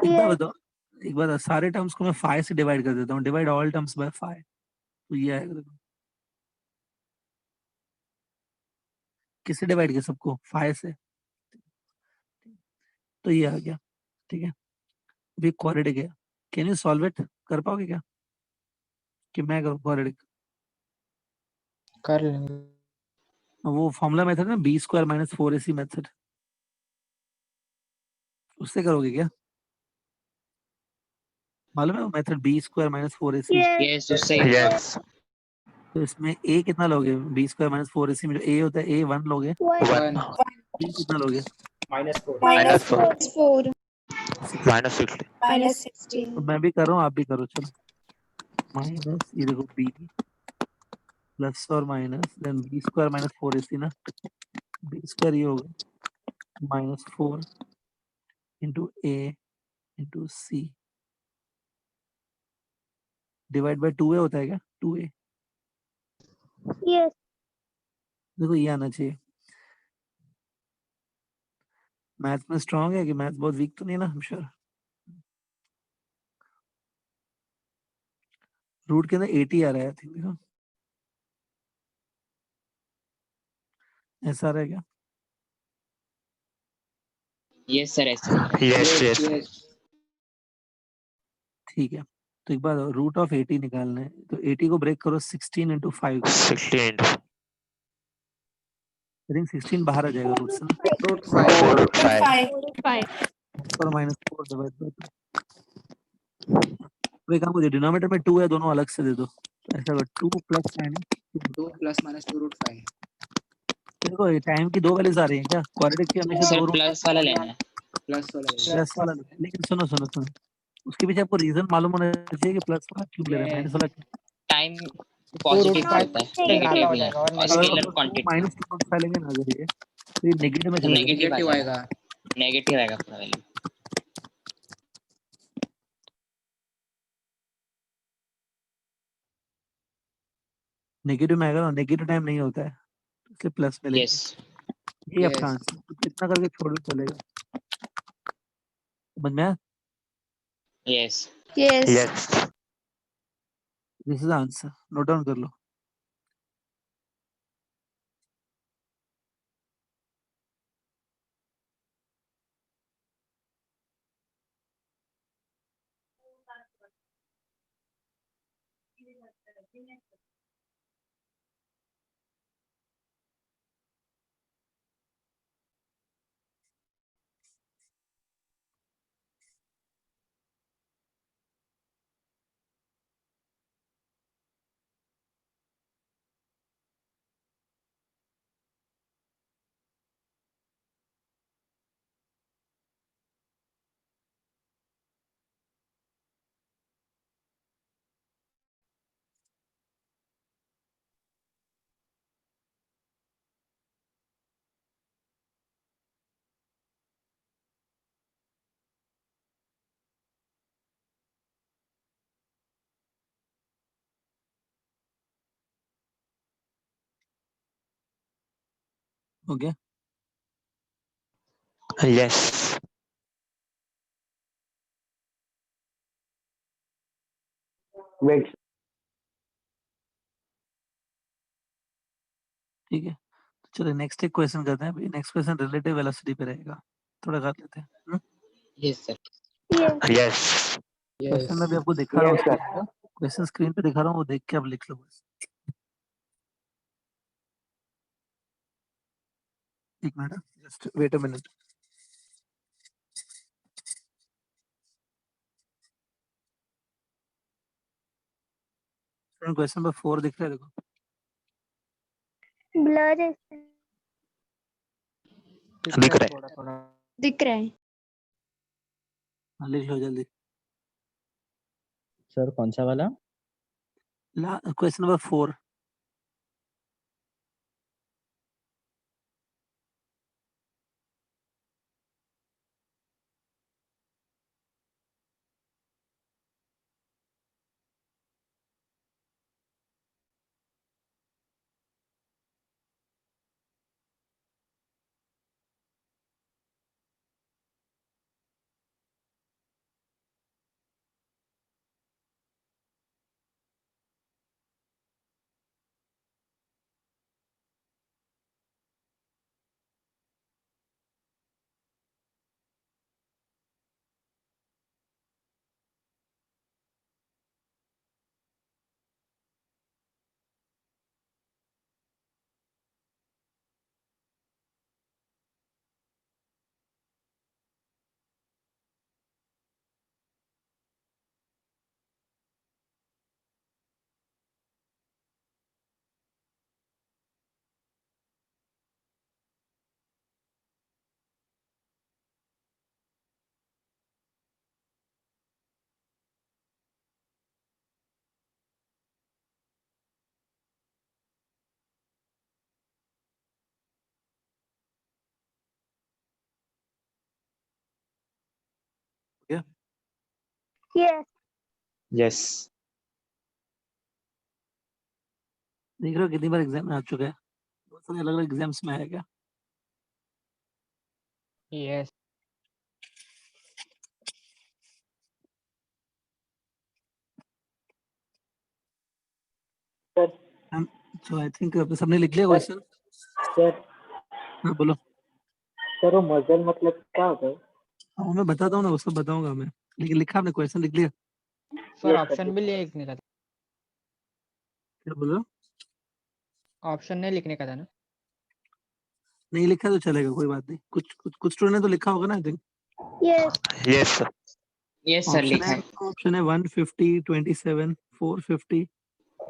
बार Yes. बताओ, एक बार सारे टर्म्स को मैं 5 से डिवाइड कर देता हूँ, डिवाइड ऑल टर्म्स बाय 5, तो ये आएगा। देखो, किससे डिवाइड किया सबको? 5 से, तो ये आ गया, ठीक है। अभी क्वाड्रेटिक है, कैन यू सॉल्व इट? कर पाओगे क्या, कि मैं करूँ क्वाड्रेटिक? कर लेंगे. वो फॉर्मूला मेथड ना, B square minus 4ac method, उससे करोगे क्या? मालूम है वो method, B square minus 4ac। Yes. Yes, उससे Yes. तो इसमें a कितना लोगे? बी स्क्वायर माइनस 4ac में जो a होता है, a 1 लोगे, 1. 1. b कितना लोगे? Minus 4. -4. -60. -16. तो मैं भी कर रहा हूँ, आप भी करो, चलो। माइनस, ये देखो b प्लस और minus, then B square minus 4ac ना, बी स्क्वायर ये होगा -4 into a into c divide by 2a होता है क्या? 2a, Yes. देखो ये आना चाहिए। मैथ में स्ट्रांग है कि मैथ बहुत वीक तो नहीं ना? हम श्योर रूट के अंदर 80 आ रहा है, थिंक देखो ऐसा आ रहा है क्या? Yes, sir. ऐसे Yes. ठीक है, तो एक बार रूट ऑफ 80 निकालना है, तो 80 को ब्रेक करो 16 इंटू 5 को, 16. आई थिंक 16 बाहर आ जाएगा रूट से ना, Root 5. 4. 5. और -4 डिवाइड बाय 2। तो एक काम करो, डिनोमिनेटर में 2 है, दोनों अलग से दे दो, तो ऐसा करो 2 प्लस 2 plus minus 2 root 5. देखो ये टाइम की दो वैल्यूज आ रही हैं क्या? क्वाड्रेटिक की हमेशा सर दो रूट, प्लस वाला लेना है. प्लस वाला प्लस वाला, लेकिन सुनो सुनो सुनो, उसके पीछे आपको रीजन मालूम होना चाहिए कि प्लस वाला क्यों ले रहे हैं, माइनस वाला क्यों? टाइम पॉजिटिव Not होता है, negative नेगेटिव हो नहीं जाएगा और और अगर स्केलर हम क्वांटिटी माइनस टू डालेंगे ना अगर ये, तो ये नेगेटिव में तो चला जाएगा। नेगेटिव आएगा। नेगेटिव आएगा अपना वैल्यू। नेगेटिव में आएगा ना, नेगेटिव टाइम नहीं होता है, इसलिए प्लस में लेंगे। यस ये आपका आंसर, तो कितना करके छोड़ भी चलेगा, समझ में आया? Yes Yes. This is answer, note down कर लो। हो गया? Yes. Wait. ठीक है, तो चलो नेक्स्ट एक क्वेश्चन करते हैं। नेक्स्ट क्वेश्चन रिलेटिव वेलोसिटी पे रहेगा, थोड़ा कर लेते हैं। Yes sir. Yes. Yes. Question में भी आपको दिखा रहा Yes, sir. हूँ, क्वेश्चन स्क्रीन पे दिखा रहा हूँ, वो देख के आप लिख लो बस। एक minute, just wait a minute. Question number 4 दिख रहा है, देखो। Blur है। दिख रहा है। थोड़ा दिख रहा है। हाँ, लिख लो जल्दी। सर कौन सा वाला? Question number 4। Yes. यस। देख रहे हो कितनी बार एग्जाम में आ चुका है, बहुत सारे अलग अलग एग्जाम्स में आया क्या? यस तो आई थिंक सबने लिख लिया क्वेश्चन। सर हाँ बोलो। सर वो मजल मतलब क्या होता है? हाँ मैं बताता हूँ ना, वो सब बताऊंगा मैं, लेकिन लिखा आपने, क्वेश्चन लिख लिया? सर ऑप्शन भी लिखने का था। क्या बोल रहे हो? ऑप्शन नहीं लिखने का था ना। नहीं लिखा तो चलेगा, कोई बात नहीं। कुछ स्टूडेंट ने तो लिखा होगा ना, I think. Yes. Yes, sir. Yes sir लिखा है। ऑप्शन है 150, 27, 450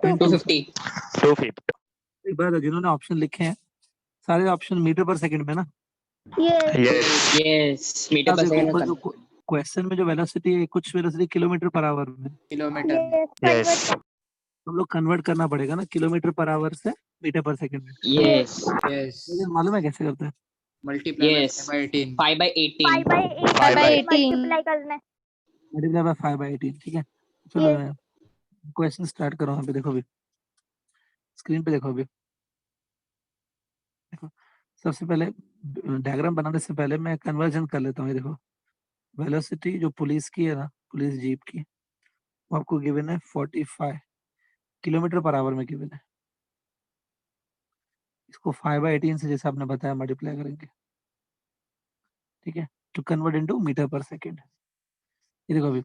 एंड 250। 250. एक बात है, जिन्होंने ऑप्शन लिखे हैं सारे ऑप्शन मीटर पर सेकंड में ना, Yes. Yes. Yes. Meter अब per देखो second ऊपर में जो convert. क्वेश्चन में जो वेलोसिटी है कुछ वेलोसिटी किलोमीटर पर आवर में, किलोमीटर में. Yes. Yes. हम लोग कन्वर्ट करना पड़ेगा ना किलोमीटर पर आवर से मीटर पर सेकंड में। Yes. Yes. मुझे मालूम है कैसे करते हैं। Multiply by Yes. 5 by 18. 5 by 18. 5 by 5 by 18 multiply करना है। मल्टीप्लाई बाय 5 बाय 18 ठीक है। चलो Yes. मैं क्वेश्चन स्टार्ट कर रहा हूँ। अभी देखो, अभी स्क्रीन पे देखो। अभी देखो, सबसे पहले डायग्राम बनाने से पहले मैं कन्वर्जन कर लेता हूँ। ये देखो, वेलोसिटी जो पुलिस की है ना, पुलिस जीप की, वो आपको गिवन है 45 किलोमीटर पर आवर में गिवन है। इसको 5 बाय 18 से जैसे आपने बताया मल्टीप्लाई करेंगे, ठीक है, टू कन्वर्ट इनटू मीटर पर सेकंड। ये देखो, अभी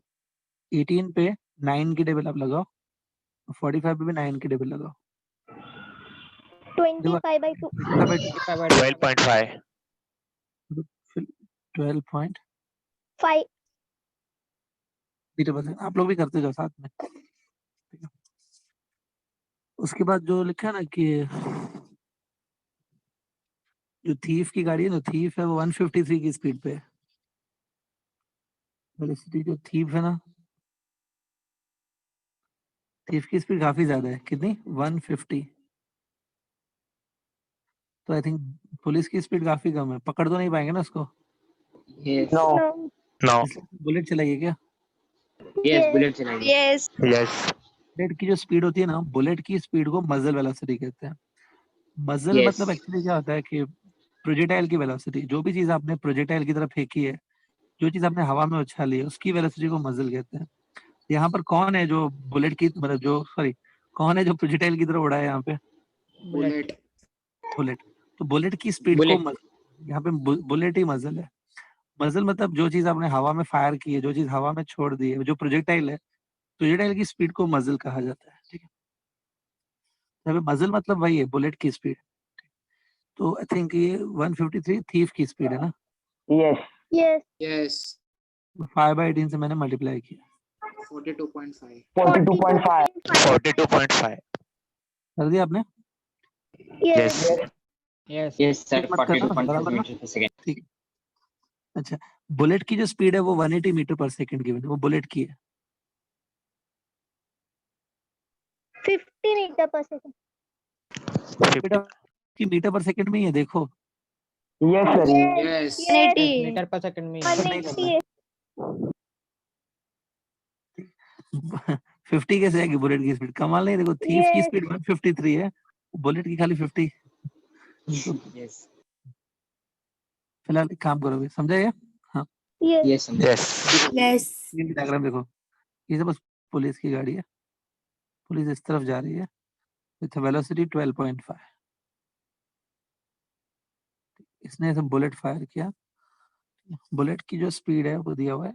18 पे 9 की टेबल आप लगाओ, 45 पे भी 9 की टेबल लगाओ। 25 by 2. 25 by 2 25 by 12.5. 12 5. मीटर पर सेकंड। आप लोग भी करते जाओ साथ में, ठीक है। उसके बाद जो लिखा है ना कि जो थीफ की गाड़ी है ना, थीफ है वो 153 की स्पीड पे है। वेलोसिटी जो थीफ है ना, थीफ की स्पीड काफी ज्यादा है। कितनी? 150। तो आई थिंक पुलिस की स्पीड काफी कम है, पकड़ तो नहीं पाएंगे ना उसको। Yes. No. No. बुलेट चलाइए क्या? Yes. Bullet चलाएंगे. Yes. Yes. बुलेट की जो स्पीड होती है ना, बुलेट की स्पीड को मजल वेलोसिटी कहते हैं। मजल Yes. मतलब एक्चुअली क्या होता है कि प्रोजेक्टाइल की वेलोसिटी, जो भी चीज आपने प्रोजेक्टाइल की तरफ फेंकी है, जो चीज आपने हवा में उछाली है, उसकी वेलोसिटी को मजल कहते हैं। यहाँ पर कौन है जो बुलेट की मतलब जो सॉरी कौन है जो प्रोजेक्टाइल की तरफ उड़ा है यहाँ पे? बुलेट। बुलेट। तो बुलेट की स्पीड को Bullet. यहाँ पे बुलेट ही मजल है। मजल मतलब जो चीज आपने हवा में फायर की है, जो चीज हवा में छोड़ दी है, जो प्रोजेक्टाइल है, प्रोजेक्टाइल की स्पीड को मजल कहा जाता है, ठीक है। यहाँ पे मजल मतलब वही है, बुलेट की स्पीड। तो आई थिंक ये 153 थीफ की स्पीड है ना। Yes. Yes. Yes. 5 बाय 18 से मैंने मल्टीप्लाई किया। 42.5. 42.5. 42.5. कर दिया आपने? Yes. यस। Yes, sir. मत करना, 42.5 बराबर ना? meters per second. ठीक है। अच्छा, बुलेट की जो स्पीड है वो 180 मीटर पर सेकंड गिवन है, वो बुलेट की है। 50 meter per second. बेटा की मीटर पर सेकंड में ही है, देखो। Yes, sir. Yes. 180. मीटर पर सेकंड में। 180. 50 कैसे आएगी बुलेट की स्पीड? कमाल नहीं। देखो, थीफ की Yes. स्पीड 153 है, बुलेट की खाली 50। Yes. फिलहाल एक काम करोगे, समझा ये? हाँ, Yes. Yes. sir. Yes. Yes. Diagram देखो। ये सब पुलिस की गाड़ी है, पुलिस इस तरफ जा रही है विथ वेलोसिटी 12.5। इसने सब बुलेट फायर किया। बुलेट की जो स्पीड है वो दिया हुआ है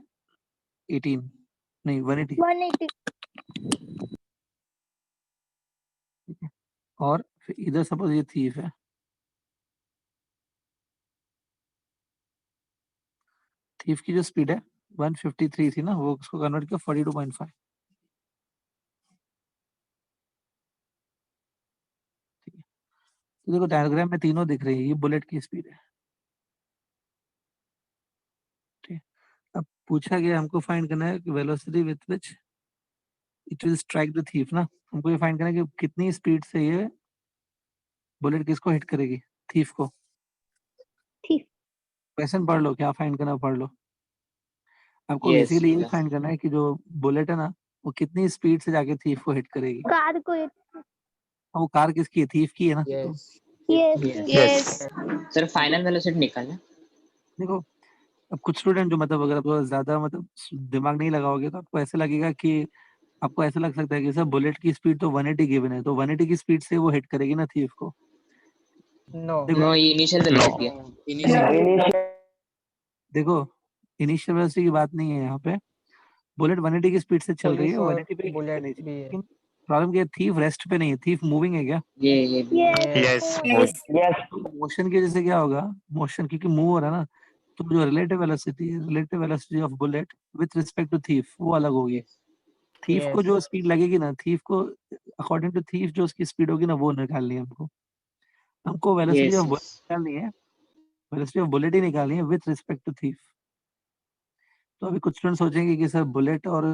18 नहीं 180, 180. ठीक है। और फिर इधर सपोज ये थीफ है, थीफ की जो स्पीड है 153 थी ना, वो उसको कन्वर्ट किया 42.5। ठीक है, तो देखो डायग्राम में तीनों दिख रही है, ये बुलेट की स्पीड है, ठीक है। अब पूछा गया हमको फाइंड करना है velocity with which it will strike the thief ना। हमको ये फाइंड करना है कि कितनी स्पीड से ये बुलेट किसको हिट करेगी, थीफ को। Thief. क्वेश्चन पढ़ लो, क्या फाइंड करना पढ़ लो। आपको Yes. बेसिकली ये yes. फाइंड करना है कि जो बुलेट है ना, वो कितनी स्पीड से जाके थीफ को हिट करेगी। Car को. और वो कार किसकी है? थीफ की है ना। Yes. Yes. Yes. Yes. Sir, final velocity निकालना. देखो, अब कुछ स्टूडेंट जो मतलब अगर आप ज्यादा मतलब दिमाग नहीं लगाओगे तो आपको ऐसे लगेगा कि आपको ऐसा लग सकता है कि सर बुलेट की स्पीड तो 180 गिवन है, तो 180 की स्पीड से वो हिट करेगी ना थीफ को। नो। देखो No, ये initial velocity है. Initial. Initial. देखो, इनिशियल वेलोसिटी की बात नहीं है यहाँ पे। बुलेट 180 की स्पीड से चल रही है, 180 पे बुलेट नहीं चाहिए। भी है। लेकिन प्रॉब्लम क्या है, थीफ रेस्ट पे नहीं है, थीफ मूविंग है क्या? ये Yes. Yes. Yes. मोशन की वजह से क्या होगा, मोशन क्योंकि मूव हो रहा है ना, तो जो relative velocity of bullet with respect to thief वो अलग होगी। थीफ को जो स्पीड लगेगी ना, थीफ को अकॉर्डिंग टू थीफ जो उसकी स्पीड होगी ना, वो निकालनी है हमको। हमको velocity Yes. Of bullet yes. निकालनी है वेलोसिटी ऑफ बुलेट ही निकालनी है विथ रिस्पेक्ट टू थीफ। तो अभी कुछ स्टूडेंट सोचेंगे कि सर बुलेट और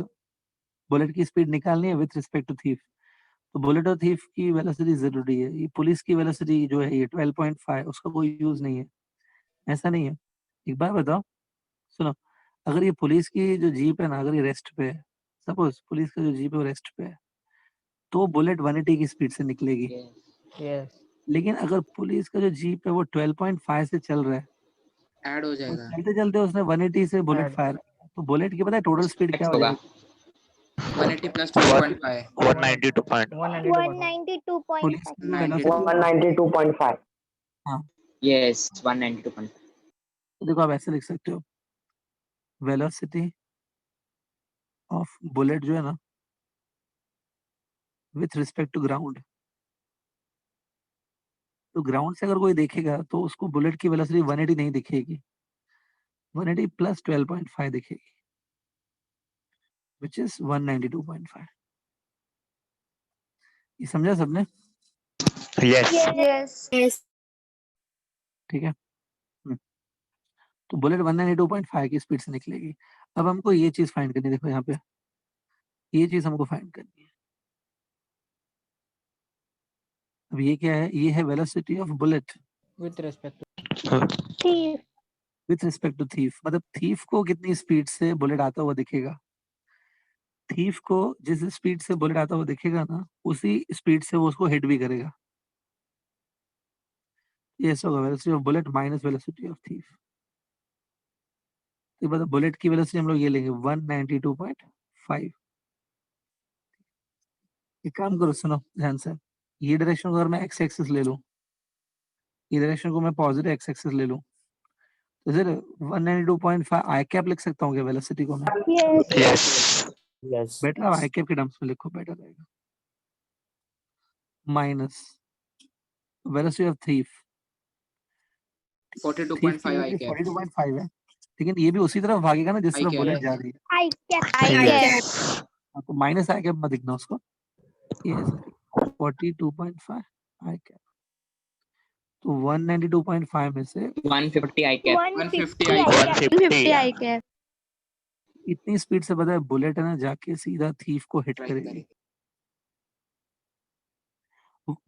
बुलेट की स्पीड निकालनी है विथ रिस्पेक्ट टू थीफ। तो बुलेट और थीफ की वेलोसिटी जरूरी है। ये पुलिस की वेलोसिटी जो है ये 12.5 उसका कोई यूज नहीं है, ऐसा नहीं है। एक बार बताओ, सुनो, अगर ये पुलिस की जो जीप है ना, अगर ये रेस्ट पे है, सपोज पुलिस का जो जीप है वो रेस्ट पे है, तो बुलेट 180 की स्पीड से निकलेगी। Yes. Yes. लेकिन अगर पुलिस का जो जीप है वो 12.5 से चल रहा है ऐड हो और जाएगा। चलते चलते उसने 180 से बुलेट Add. फायर, तो बुलेट की पता है टोटल स्पीड क्या हो होगा जाएगी? 180 प्लस 12.5 192 point. 192. पुलिस 192.5. की जो 92. वेलोसिटी, 192.5. हाँ, yes 192. तो देखो आप ऐसे लिख सकते हो, वेलोसिटी ऑफ बुलेट जो है ना विथ रिस्पेक्ट टू ग्राउंड, तो ग्राउंड से अगर कोई देखेगा तो उसको बुलेट की वेलोसिटी 180 नहीं दिखेगी, 180 प्लस 12.5 दिखेगी, विच इज 192.5। ये समझा सबने? Yes. Yes. ठीक है। तो बुलेट 192.5 की स्पीड से निकलेगी। अब हमको ये चीज फाइंड करनी है, देखो यहाँ पे ये चीज हमको फाइंड करनी है। अब ये क्या है? ये है velocity of bullet With respect to. Thief. With respect to thief. मतलब थीफ को कितनी स्पीड से बुलेट आता हुआ दिखेगा, थीफ को जिस स्पीड से बुलेट आता हुआ दिखेगा ना, उसी स्पीड से वो उसको हिट भी करेगा। ये ऐसा होगा, velocity of bullet minus velocity of thief. तो मतलब बुलेट की वेलोसिटी हम लोग ये लेंगे 192.5। एक काम करो, सुनो ध्यान से, ये डायरेक्शन को अगर मैं एक्स एक्सिस ले लूं, ये डायरेक्शन को मैं पॉजिटिव एक्स एक्सिस ले लूं, तो फिर 192.5 आई कैप लिख सकता हूँ क्या वेलोसिटी को मैं? Yes. Yes. Yes. बेटर अब आई कैप के टर्म्स में लिखो, बेटर रहेगा। Minus velocity of thief, thief की 42.5 आई वेलोसिटी कैप 42.5 है, लेकिन ये भी उसी तरफ भागेगा ना जिस आई तरफ कैप बुलेट Yes. जा रही है। I kept. Yes. हाँ, तो माइनस आई कैप मत लिखना उसको, ये ऐसे 42.5 आई कैप। तो 192.5 में से 150 I cap 150 150 I I kept. 150. इतनी स्पीड से पता है बुलेट है ना जाके सीधा थीफ को हिट ट्राई करेगी। करेंगे।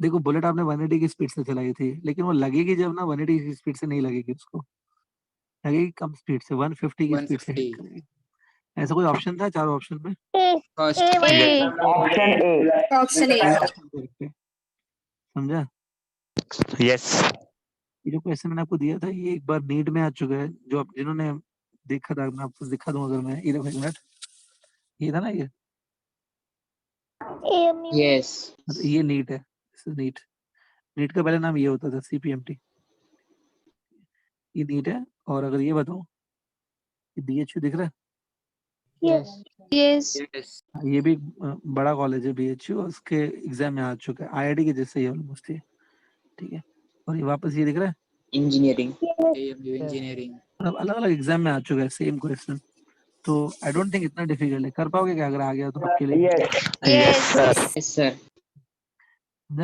देखो बुलेट आपने 180 की स्पीड से चलाई थी, लेकिन वो लगेगी जब ना 180 की स्पीड से नहीं लगेगी, उसको लगेगी कम स्पीड से 150 की स्पीड से हिट 150 करेगी। ऐसा कोई ऑप्शन था चारों ऑप्शन में? A. First A1. Option A. Option ये A. ऑप्शन करेक्ट है, समझा? Yes. ये जो क्वेश्चन मैंने आपको दिया था ये एक बार नीट में आ चुका है, जो आप जिन्होंने देखा था, मैं आपको दिखा दूं अगर मैं, ये देखो एक मिनट, ये था ना ये, A means yes मतलब ये नीट है, नीट, नीट का पहले नाम ये होता था सीपीएमटी, ये नीट है। और अगर ये बताऊं, ये बीएचयू दिख रहा है, Yes. Yes. यस हाँ, ये भी एक, बड़ा कॉलेज है बीएचयू, और उसके एग्जाम में आ चुका है, आईआईटी के जैसे ही ऑलमोस्ट ये, ठीक है। और ये वापस ये दिख रहा है, engineering yes. एएमयू इंजीनियरिंग मतलब अलग अलग एग्जाम में आ चुका है सेम क्वेश्चन। तो आई डोंट थिंक इतना डिफिकल्ट है, कर पाओगे क्या अगर आ गया तो आपके लिए? Yes. Yes, sir. yes sir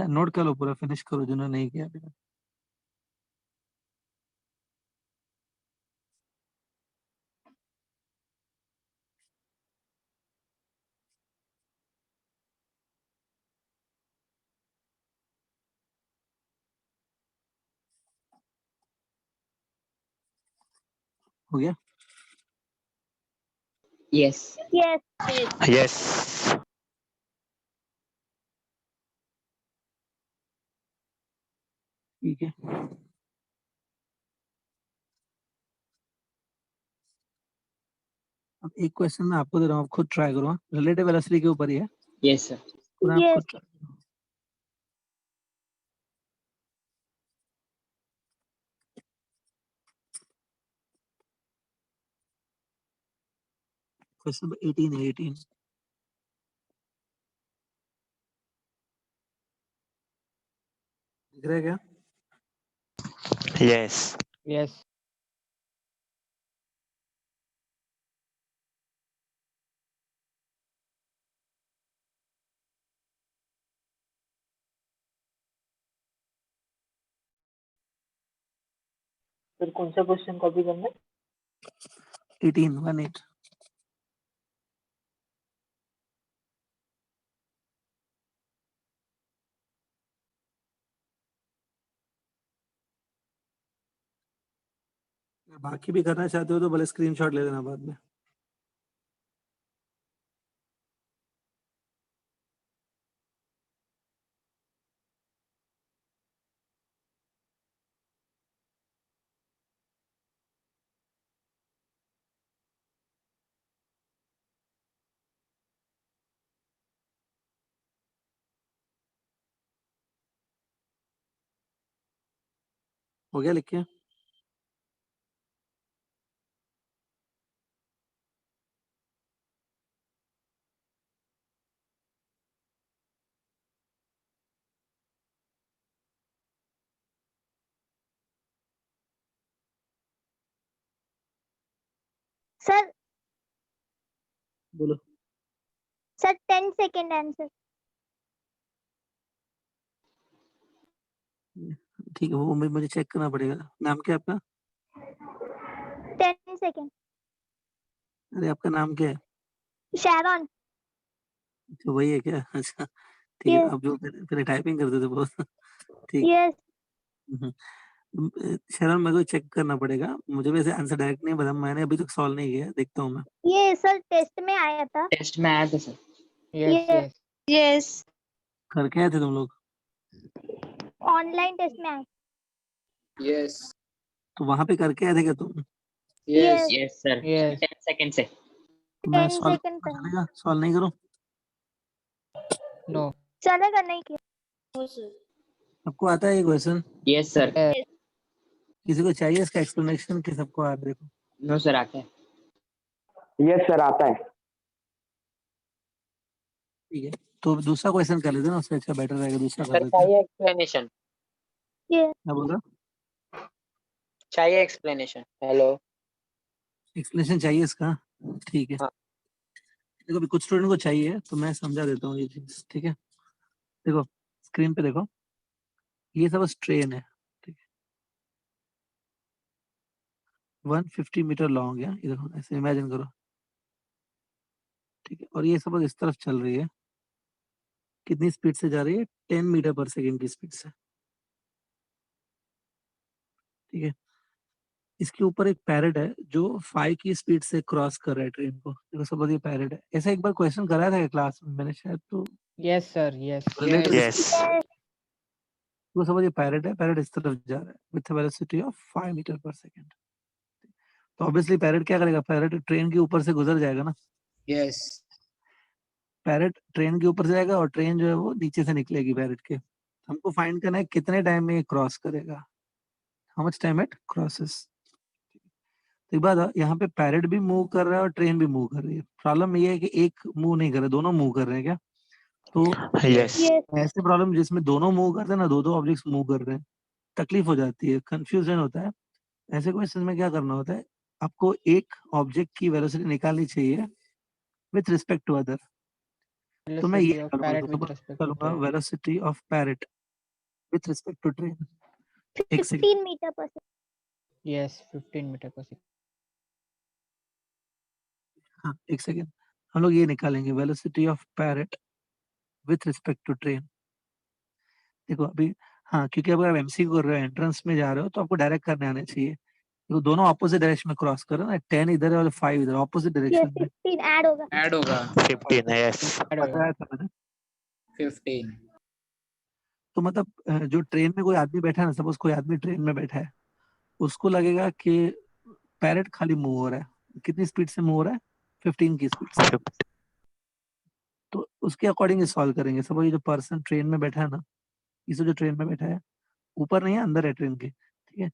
note कर लो पूरा, फिनिश करो जिन्होंने नहीं किया अभी तक। हो गया? yes Yes. Yes. ठीक है। अब एक क्वेश्चन मैं आपको दे रहा हूँ, आप खुद ट्राई करो, रिलेटिव वेलोसिटी के ऊपर ही है, yes sir पूरा आप Yes. खुद try करो। क्वेश्चन नंबर 18 है, 18 दिख रहा है क्या? Yes. Yes. फिर कौन सा क्वेश्चन कॉपी करना है? 18 बाकी भी करना चाहते हो तो भले स्क्रीनशॉट ले लेना बाद में। हो गया लिख के? सर बोलो। Sir 10 second answer. ठीक है, वो मुझे चेक करना पड़ेगा। नाम क्या है आपका? 10 सेकेंड। अरे आपका नाम क्या है? शैरॉन। तो वही है क्या? अच्छा ठीक है। Yes. आप जो पहले टाइपिंग करते थे बहुत ठीक। यस शरण मेरे को चेक करना पड़ेगा। मुझे वैसे आंसर डायरेक्ट नहीं पता, मैंने अभी तक सॉल्व नहीं किया, देखता हूँ मैं। ये सर टेस्ट में आया था। टेस्ट में आया था sir. Yes, Yes. yes. Yes. करके आए थे तुम लोग? ऑनलाइन टेस्ट में आया। Yes. तो वहां पे करके आए थे क्या तुम? Yes. Yes sir. Yes. 10 second से। तो मैं 10 सॉल्व सेकेंड पर चलेगा? सॉल्व नहीं करूँ? No. चलेगा नहीं किया। सबको आता है ये क्वेश्चन? Yes sir. Yes. किसी को चाहिए इसका एक्सप्लेनेशन कि सबको आ देखो? नो सर आता है। यस सर आता है। ठीक है, तो दूसरा क्वेश्चन कर लेते हैं ना, उससे अच्छा बेटर रहेगा दूसरा कर सर लेते हैं। चाहिए एक्सप्लेनेशन। क्या बोल रहा? चाहिए एक्सप्लेनेशन। हेलो। एक्सप्लेनेशन चाहिए इसका? ठीक है। हाँ। देखो अभी कुछ स्टूडेंट को चाहिए तो मैं समझा देता हूँ ये चीज, ठीक है? देखो स्क्रीन पे देखो, ये सब ट्रेन है, ठीक है? 150 मीटर लॉन्ग है, ये देखो ऐसे इमेजिन करो, ठीक है? और ये सब इस तरफ चल रही है, कितनी स्पीड से जा रही है? 10 मीटर पर सेकेंड की स्पीड से, ठीक है? इसके ऊपर एक पैरेट है जो 5 की स्पीड से क्रॉस कर रहा है ट्रेन को। देखो सपोज ये पैरेट है। ऐसा एक बार क्वेश्चन कराया था क्लास में मैंने शायद, तो Yes, sir. Yes. Related Yes. वो सपोज ये पैरेट है, पैरेट इस तरफ जा रहा है विथ वेलोसिटी ऑफ 5 मीटर पर सेकेंड। तो ऑब्वियसली पैरेट क्या करेगा? पैरेट ट्रेन के ऊपर से गुजर जाएगा ना। Yes. पैरेट ट्रेन के ऊपर से जाएगा और ट्रेन जो है वो नीचे से निकलेगी पैरेट के। हमको फाइंड करना है कितने टाइम में ये क्रॉस करेगा, how much time it crosses. तो एक बात, यहाँ पे पैरेट भी मूव कर रहा है और ट्रेन भी मूव कर रही है। प्रॉब्लम ये है कि एक मूव नहीं कर रहा, दोनों मूव कर रहे हैं क्या? तो Yes. ऐसे प्रॉब्लम जिसमें दोनों मूव करते हैं ना, दो ऑब्जेक्ट्स मूव कर रहे हैं, तकलीफ हो जाती है, कंफ्यूजन होता है। ऐसे क्वेश्चन में क्या करना होता है, आपको एक ऑब्जेक्ट की वेलोसिटी निकालनी चाहिए विथ रिस्पेक्ट टू अदर। तो मैं ये Velocity of parrot with respect to करूंगा, train. Velocity of parrot with respect to train. एक सेकंड, 15 मीटर पर second. Yes, 15 meter per second. हाँ एक सेकंड, हम लोग ये निकालेंगे velocity of parrot with respect to train. देखो अभी, हाँ क्योंकि अगर आप एमसीक्यू कर रहे हो, एंट्रेंस में जा रहे हो, तो आपको डायरेक्ट करने आने चाहिए। तो दोनों ऑपोजिट डायरेक्शन में क्रॉस करो ना, 10 इधर है और 5 इधर, ऑपोजिट ये डायरेक्शन में। 15 ऐड होगा। Add होगा 15. Yes. Add होगा। बताया था मैंने। 15. तो मतलब जो ट्रेन में कोई आदमी बैठा है ना, सपोज कोई आदमी ट्रेन में बैठा है, उसको लगेगा कि पैरेट खाली मूव हो रहा है। कितनी स्पीड से मूव हो रहा है? 15 की स्पीड से। तो उसके अकॉर्डिंग सॉल्व करेंगे। सपोज ये जो पर्सन ट्रेन में बैठा है ना, इसे जो ट्रेन में बैठा है, ऊपर नहीं है अंदर है ट्रेन के, ठीक है?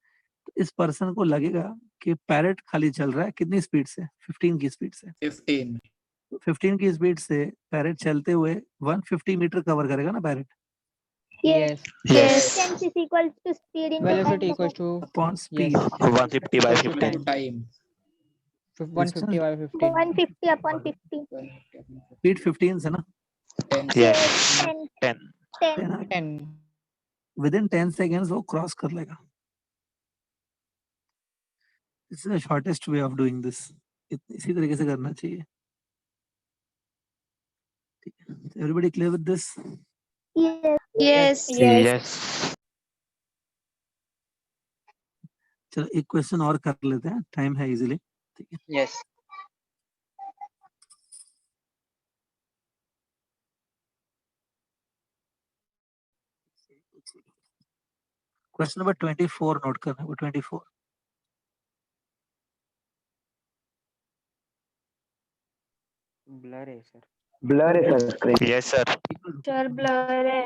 तो इस पर्सन को लगेगा कि पैरेट खाली चल रहा है कितनी स्पीड से? 15 की स्पीड से। 15. 15 की स्पीड से पैरेट चलते हुए 150 मीटर कवर करेगा ना parrot, Yes. Yes. Distance is equal to speed into Velocity time. equals to upon speed. yes. 150 by Equals to 15. Time. 150 by 15. 150 upon 50. Speed 15 से ना, 10. Yes. 10. 10. 10. 10. विद इन 10 सेकेंड्स वो cross कर लेगा। This is the shortest way of doing this. इसी तरीके से करना चाहिए। Everybody clear with this? Yes. Yes. चलो एक क्वेश्चन और कर लेते हैं, टाइम है इजीली। ठीक है, Yes. क्वेश्चन नंबर 24 नोट करना है, वो 24। ब्लर है सर। ब्लर है sir screen. Yes, sir. Sir blur है।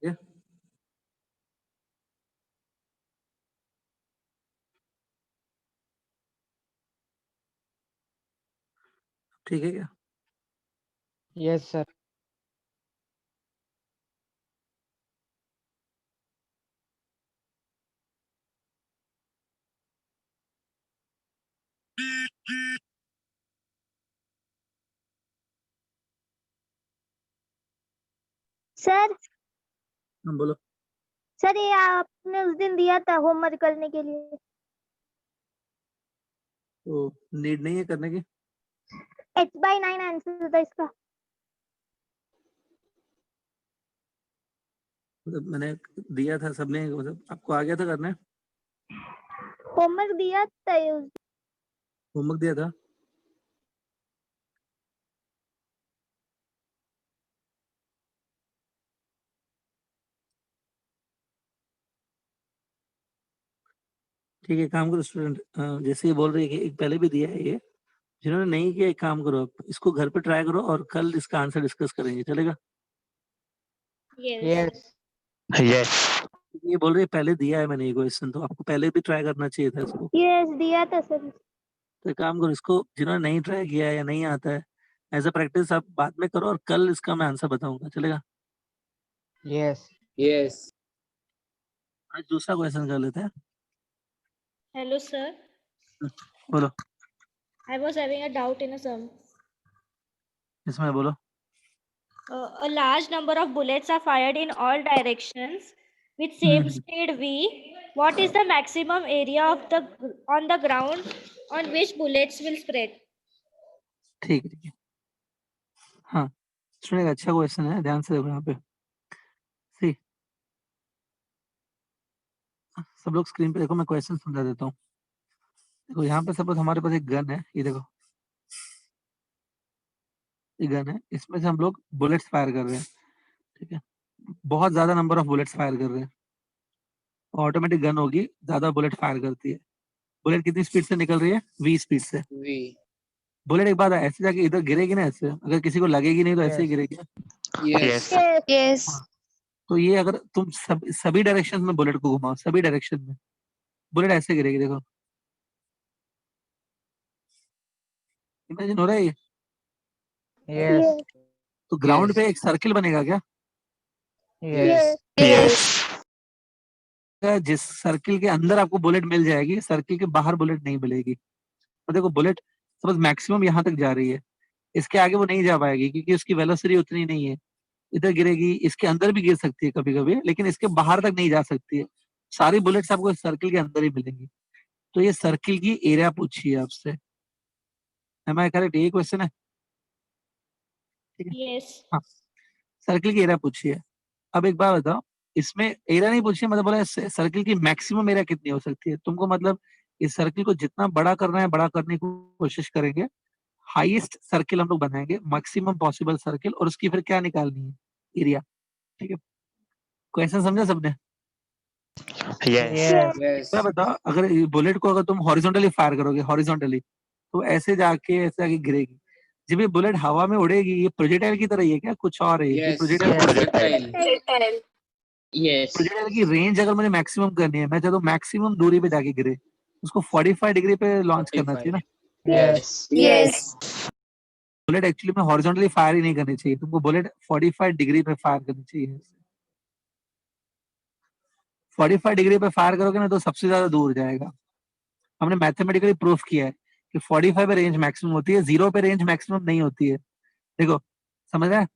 Yeah. ठीक है क्या? Yes sir. सर हाँ बोलो। सर ये आपने उस दिन दिया था होमवर्क करने के लिए। तो नीड नहीं है करने की? h/9 आंसर था इसका। मतलब मैंने दिया था सबने, मतलब आपको आ गया था करने? होमवर्क दिया था ये उस दिन। होमवर्क दिया था? ठीक है, काम करो स्टूडेंट, जैसे ये बोल रही है कि एक पहले भी दिया है ये, जिन्होंने नहीं किया एक काम करो, आप इसको घर पे ट्राई करो और कल इसका आंसर डिस्कस करेंगे, चलेगा? यस। Yes. ये बोल रही है पहले दिया है मैंने ये क्वेश्चन, तो आपको पहले भी ट्राई करना चाहिए था इसको। यस दिया था सर। तो एक काम करो, इसको जिन्होंने नहीं ट्राई किया है या नहीं आता है, एज अ प्रैक्टिस आप बाद में करो और कल इसका मैं आंसर बताऊंगा, चलेगा? यस। Yes. आज दूसरा क्वेश्चन कर लेते हैं। Hello, sir. बोलो, I was having a doubt in a sum. इसमें बोलो। A large number of bullets are fired in all directions with same Mhm. speed v. What is the maximum area of the on the ground on which bullets will spread? ठीक है, ठीक है। हाँ student, अच्छा question है, ध्यान से देखो यहाँ पे। सी, सब लोग स्क्रीन पे देखो, मैं क्वेश्चन समझा देता हूँ। देखो यहाँ पे सपोज हमारे पास एक गन है, ये देखो ये गन है, इसमें से हम लोग बुलेट्स फायर कर रहे हैं, ठीक है? बहुत ज्यादा नंबर ऑफ बुलेट्स फायर कर रहे हैं। ऑटोमेटिक गन होगी, ज्यादा बुलेट फायर करती है। बुलेट कितनी स्पीड से निकल रही है? v स्पीड से। V. बुलेट एक बात है, ऐसे जाके इधर गिरेगी ना, ऐसे अगर किसी को लगेगी नहीं तो ऐसे ही Yes. गिरेगी। Yes. Yes. हाँ, तो ये अगर तुम सभी डायरेक्शन में बुलेट को घुमाओ, सभी डायरेक्शन में बुलेट ऐसे गिरेगी, देखो इमेजिन हो रहा है ये। यस। तो ग्राउंड Yes. पे एक सर्किल बनेगा क्या? यस। Yes. जिस सर्किल के अंदर आपको बुलेट मिल जाएगी, सर्किल के बाहर बुलेट नहीं मिलेगी। तो देखो बुलेट सपोज मैक्सिमम यहाँ तक जा रही है, इसके आगे वो नहीं जा पाएगी क्योंकि उसकी वेलोसिटी उतनी नहीं है। इधर गिरेगी, इसके अंदर भी गिर सकती है कभी कभी, लेकिन इसके बाहर तक नहीं जा सकती है। सारी बुलेट्स आपको सर्किल के अंदर ही मिलेंगी। तो ये सर्किल की एरिया पूछी है आपसे। Am I correct? यही क्वेश्चन है, ठीक है? Yes. हाँ, सर्किल की एरिया पूछी है। अब एक बात बताओ, इसमें एरिया नहीं पूछी, मतलब बोला सर्किल की मैक्सिमम एरिया कितनी हो सकती है। तुमको मतलब इस सर्किल को जितना बड़ा करना है बड़ा करने की कोशिश करेंगे, हाईएस्ट सर्किल हम लोग बनाएंगे, मैक्सिमम पॉसिबल सर्किल, और उसकी फिर क्या निकालनी है? एरिया, ठीक है? क्वेश्चन समझा सबने? Yes. यस। Yes. मैं बताओ, अगर बुलेट को अगर तुम हॉरिजॉन्टली फायर करोगे, हॉरिजॉन्टली, तो ऐसे जाके गिरेगी। जब ये बुलेट हवा में उड़ेगी, ये प्रोजेक्टाइल की तरह ही है क्या? कुछ और है ये Yes. Projectile? Projectile. Yes. Projectile की रेंज अगर मुझे मैक्सिमम करनी है, मैं चाहता हूँ मैक्सिमम दूरी पे जाके गिरे, उसको 45 डिग्री पे लॉन्च करना चाहिए ना। यस। Yes. बुलेट एक्चुअली में हॉरिजॉन्टली फायर ही नहीं करनी चाहिए, तुमको बुलेट 45 डिग्री पे फायर करनी चाहिए। 45 डिग्री पे फायर करोगे ना तो सबसे ज्यादा दूर जाएगा। हमने मैथमेटिकली प्रूफ किया है कि 45 पे रेंज मैक्सिमम होती है, 0 पे रेंज मैक्सिमम नहीं होती है। देखो समझ रहे हैं?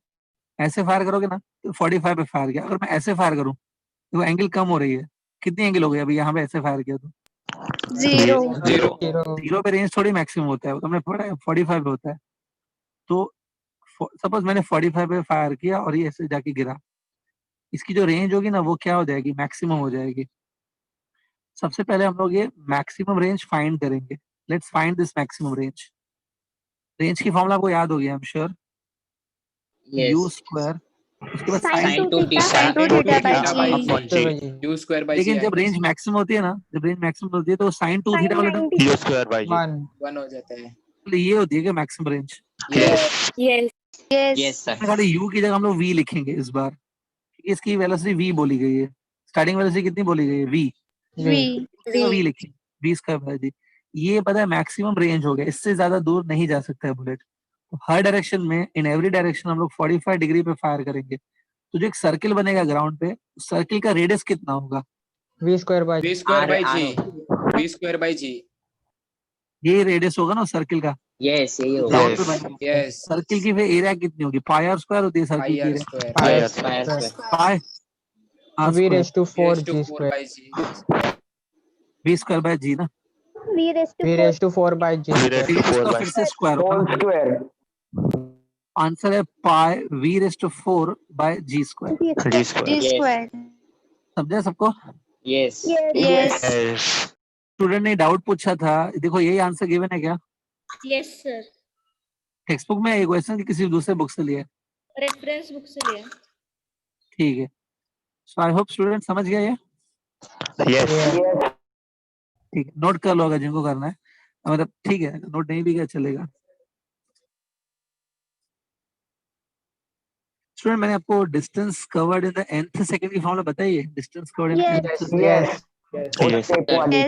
ऐसे फायर करोगे ना तो 45 पे फायर किया, अगर मैं ऐसे फायर करूं तो एंगल कम हो रही है, कितनी एंगल हो गई अभी यहाँ पे ऐसे फायर किया तो? 0 0 जीरो पे रेंज थोड़ी मैक्सिमम होता है, वो तो हमने पढ़ा है 45 पे होता है। तो सपोज मैंने 45 पे फायर किया और ये ऐसे जाके गिरा, इसकी जो रेंज होगी ना वो क्या हो जाएगी, मैक्सिमम हो जाएगी। सबसे पहले हम लोग ये मैक्सिमम रेंज फाइंड करेंगे। Let's find this maximum range. Range की फॉर्मूला आपको याद होगी I am sure, you Yes. Square उसके बाद Sin sign 2 theta sin by 2 theta by theta g. upon g U square by लेकिन G जब range maximum होती है ना, जब रेंज मैक्सिमम होती है तो साइन 2 थीटा Sin वाला 90. u square by g 1 1 हो जाता है. ये होती है कि maximum range. Yes. Yes. Yes, sir. खाली यू की जगह हम लोग वी लिखेंगे इस बार, क्योंकि इसकी वेलोसिटी वी बोली गई है, स्टार्टिंग वेलोसिटी कितनी बोली गई है, वी। v वी लिखेंगे, वी स्क्वायर बाय जी। ये पता है मैक्सिमम रेंज हो गया, इससे ज्यादा दूर नहीं जा सकता है बुलेट। तो हर डायरेक्शन में, इन एवरी डायरेक्शन हम लोग 45 डिग्री पे फायर करेंगे, तो जो एक सर्किल बनेगा ग्राउंड पे, सर्किल का रेडियस कितना होगा? v square by V g square by R, G. V square by G. ये रेडियस होगा ना सर्किल का, Yes, यही होगा. ग्राउंड पे Yes. बनेगा। Yes. सर्किल की फिर एरिया कितनी होगी, पाई आर स्क्वायर होती है सर्किल की Pi r area, square. pi Yes. Pi r square square. Pi R v square, raised to V 4 raised to g 4 square by G. V square by G ना। V raised to v 4. raised to 4 by g v square raised to लेकिन 4 इसका by फिर से square होगा whole ना। Square. Answer है pi V raise to 4 by G square. g square Yes. समझा सबको? Yes. Yes. yes स्टूडेंट ने डाउट पूछा था, देखो यही आंसर गिवन है क्या Yes, sir. टेक्स्ट बुक में, क्वेश्चन की किसी दूसरे बुक से लिया है? Reference book से लिया. ठीक है, सो आई होप स्टूडेंट समझ गया ये। yes यस ठीक है, नोट कर लो अगर जिनको करना है, मतलब ठीक है, नोट नहीं भी किया चलेगा। स्टूडेंट मैंने आपको distance covered in the nth second की फॉर्मूला बताई है, distance covered in Yes. nth yes और yes टेप वाली।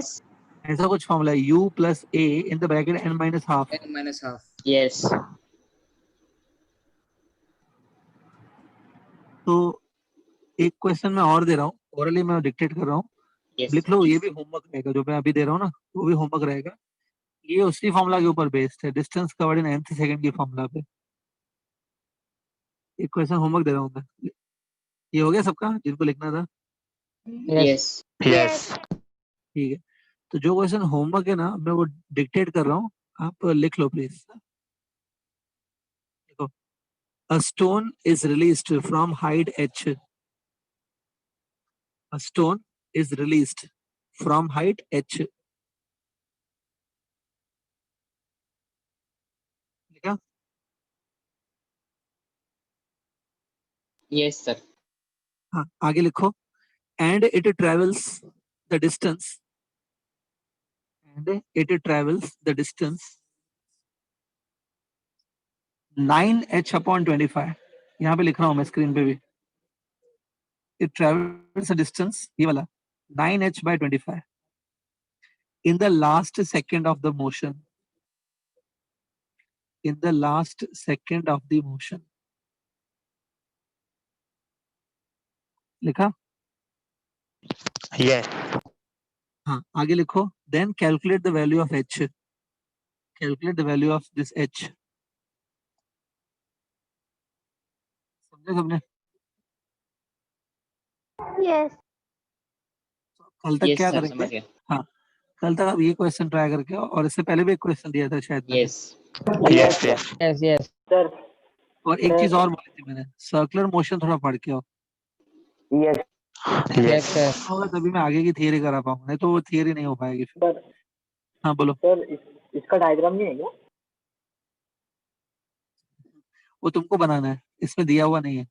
ऐसा कुछ फॉर्मूला है, u plus a in the bracket n minus half. N minus half. Yes. तो एक क्वेश्चन मैं और दे रहा हूँ, ओरली मैं डिक्टेट कर रहा हूँ, Yes. लिख लो, ये भी होमवर्क रहेगा, जो मैं अभी दे रहा हूँ ना वो भी होमवर्क रहेगा। ये उसी फॉर्मूला के ऊपर बेस्ड है, distance covered in nth second की फॉर्मूला पे। एक क्वेश्चन होमवर्क दे रहा हूँ मैं, ये हो गया सबका जिनको लिखना था? yes Yes. yes ठीक है, तो जो क्वेश्चन होमवर्क है ना मैं वो डिक्टेट कर रहा हूँ, आप लिख लो प्लीज। देखो, a stone is released from height h. A stone is released from height h. लिखा? Yes, sir. हाँ, आगे लिखो, and it travels the distance, and it travels the distance 9h upon 25। यहाँ पे लिख रहा हूँ मैं स्क्रीन पे भी, it travels a distance, ये वाला 9h by 25 in the last second of the motion, in the last second of the motion। लिखा? yes हाँ, आगे लिखो, then calculate the value of h, calculate the value of this h। समझे सबने? Yes. कल तक Yes, क्या sir. करेंगे? समझ गया. हाँ, कल तक आप ये क्वेश्चन ट्राई करके आओ, और इससे पहले भी एक क्वेश्चन दिया था शायद मैंने। Yes. yes yes yes yes sir और एक चीज और बोली थी मैंने, सर्कुलर मोशन थोड़ा पढ़ के आओ, यस yes yes yes होगा तभी मैं आगे की थियरी करा पाऊंगा, नहीं तो वो थियरी नहीं हो पाएगी फिर। सर हाँ बोलो। सर इसका डायग्राम नहीं है क्या? वो तुमको बनाना है, इसमें दिया हुआ नहीं है।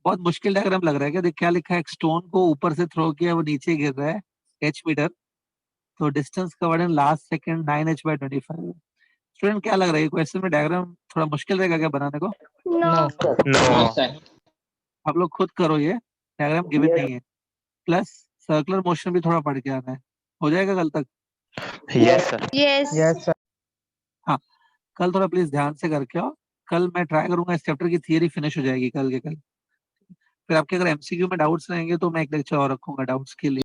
बहुत मुश्किल डायग्राम लग रहा है क्या? देख क्या लिखा है, एक स्टोन को ऊपर से थ्रो किया, वो नीचे गिर रहा है h मीटर, तो distance covered in last second 9h/25। Student क्या लग रहा है, क्वेश्चन में डायग्राम थोड़ा मुश्किल रहेगा क्या बनाने को? No. no No, no sir. आप लोग खुद करो, ये डायग्राम गिवन Yes. नहीं है, प्लस सर्कुलर मोशन भी थोड़ा पढ़ के आना है, हो जाएगा कल तक? yes sir yes sir कल थोड़ा प्लीज ध्यान से करके आओ, कल मैं ट्राई करूंगा इस चैप्टर की थियरी फिनिश हो जाएगी कल के कल। फिर आपके अगर एमसीक्यू में डाउट्स रहेंगे तो मैं एक लेक्चर और रखूंगा डाउट्स के लिए।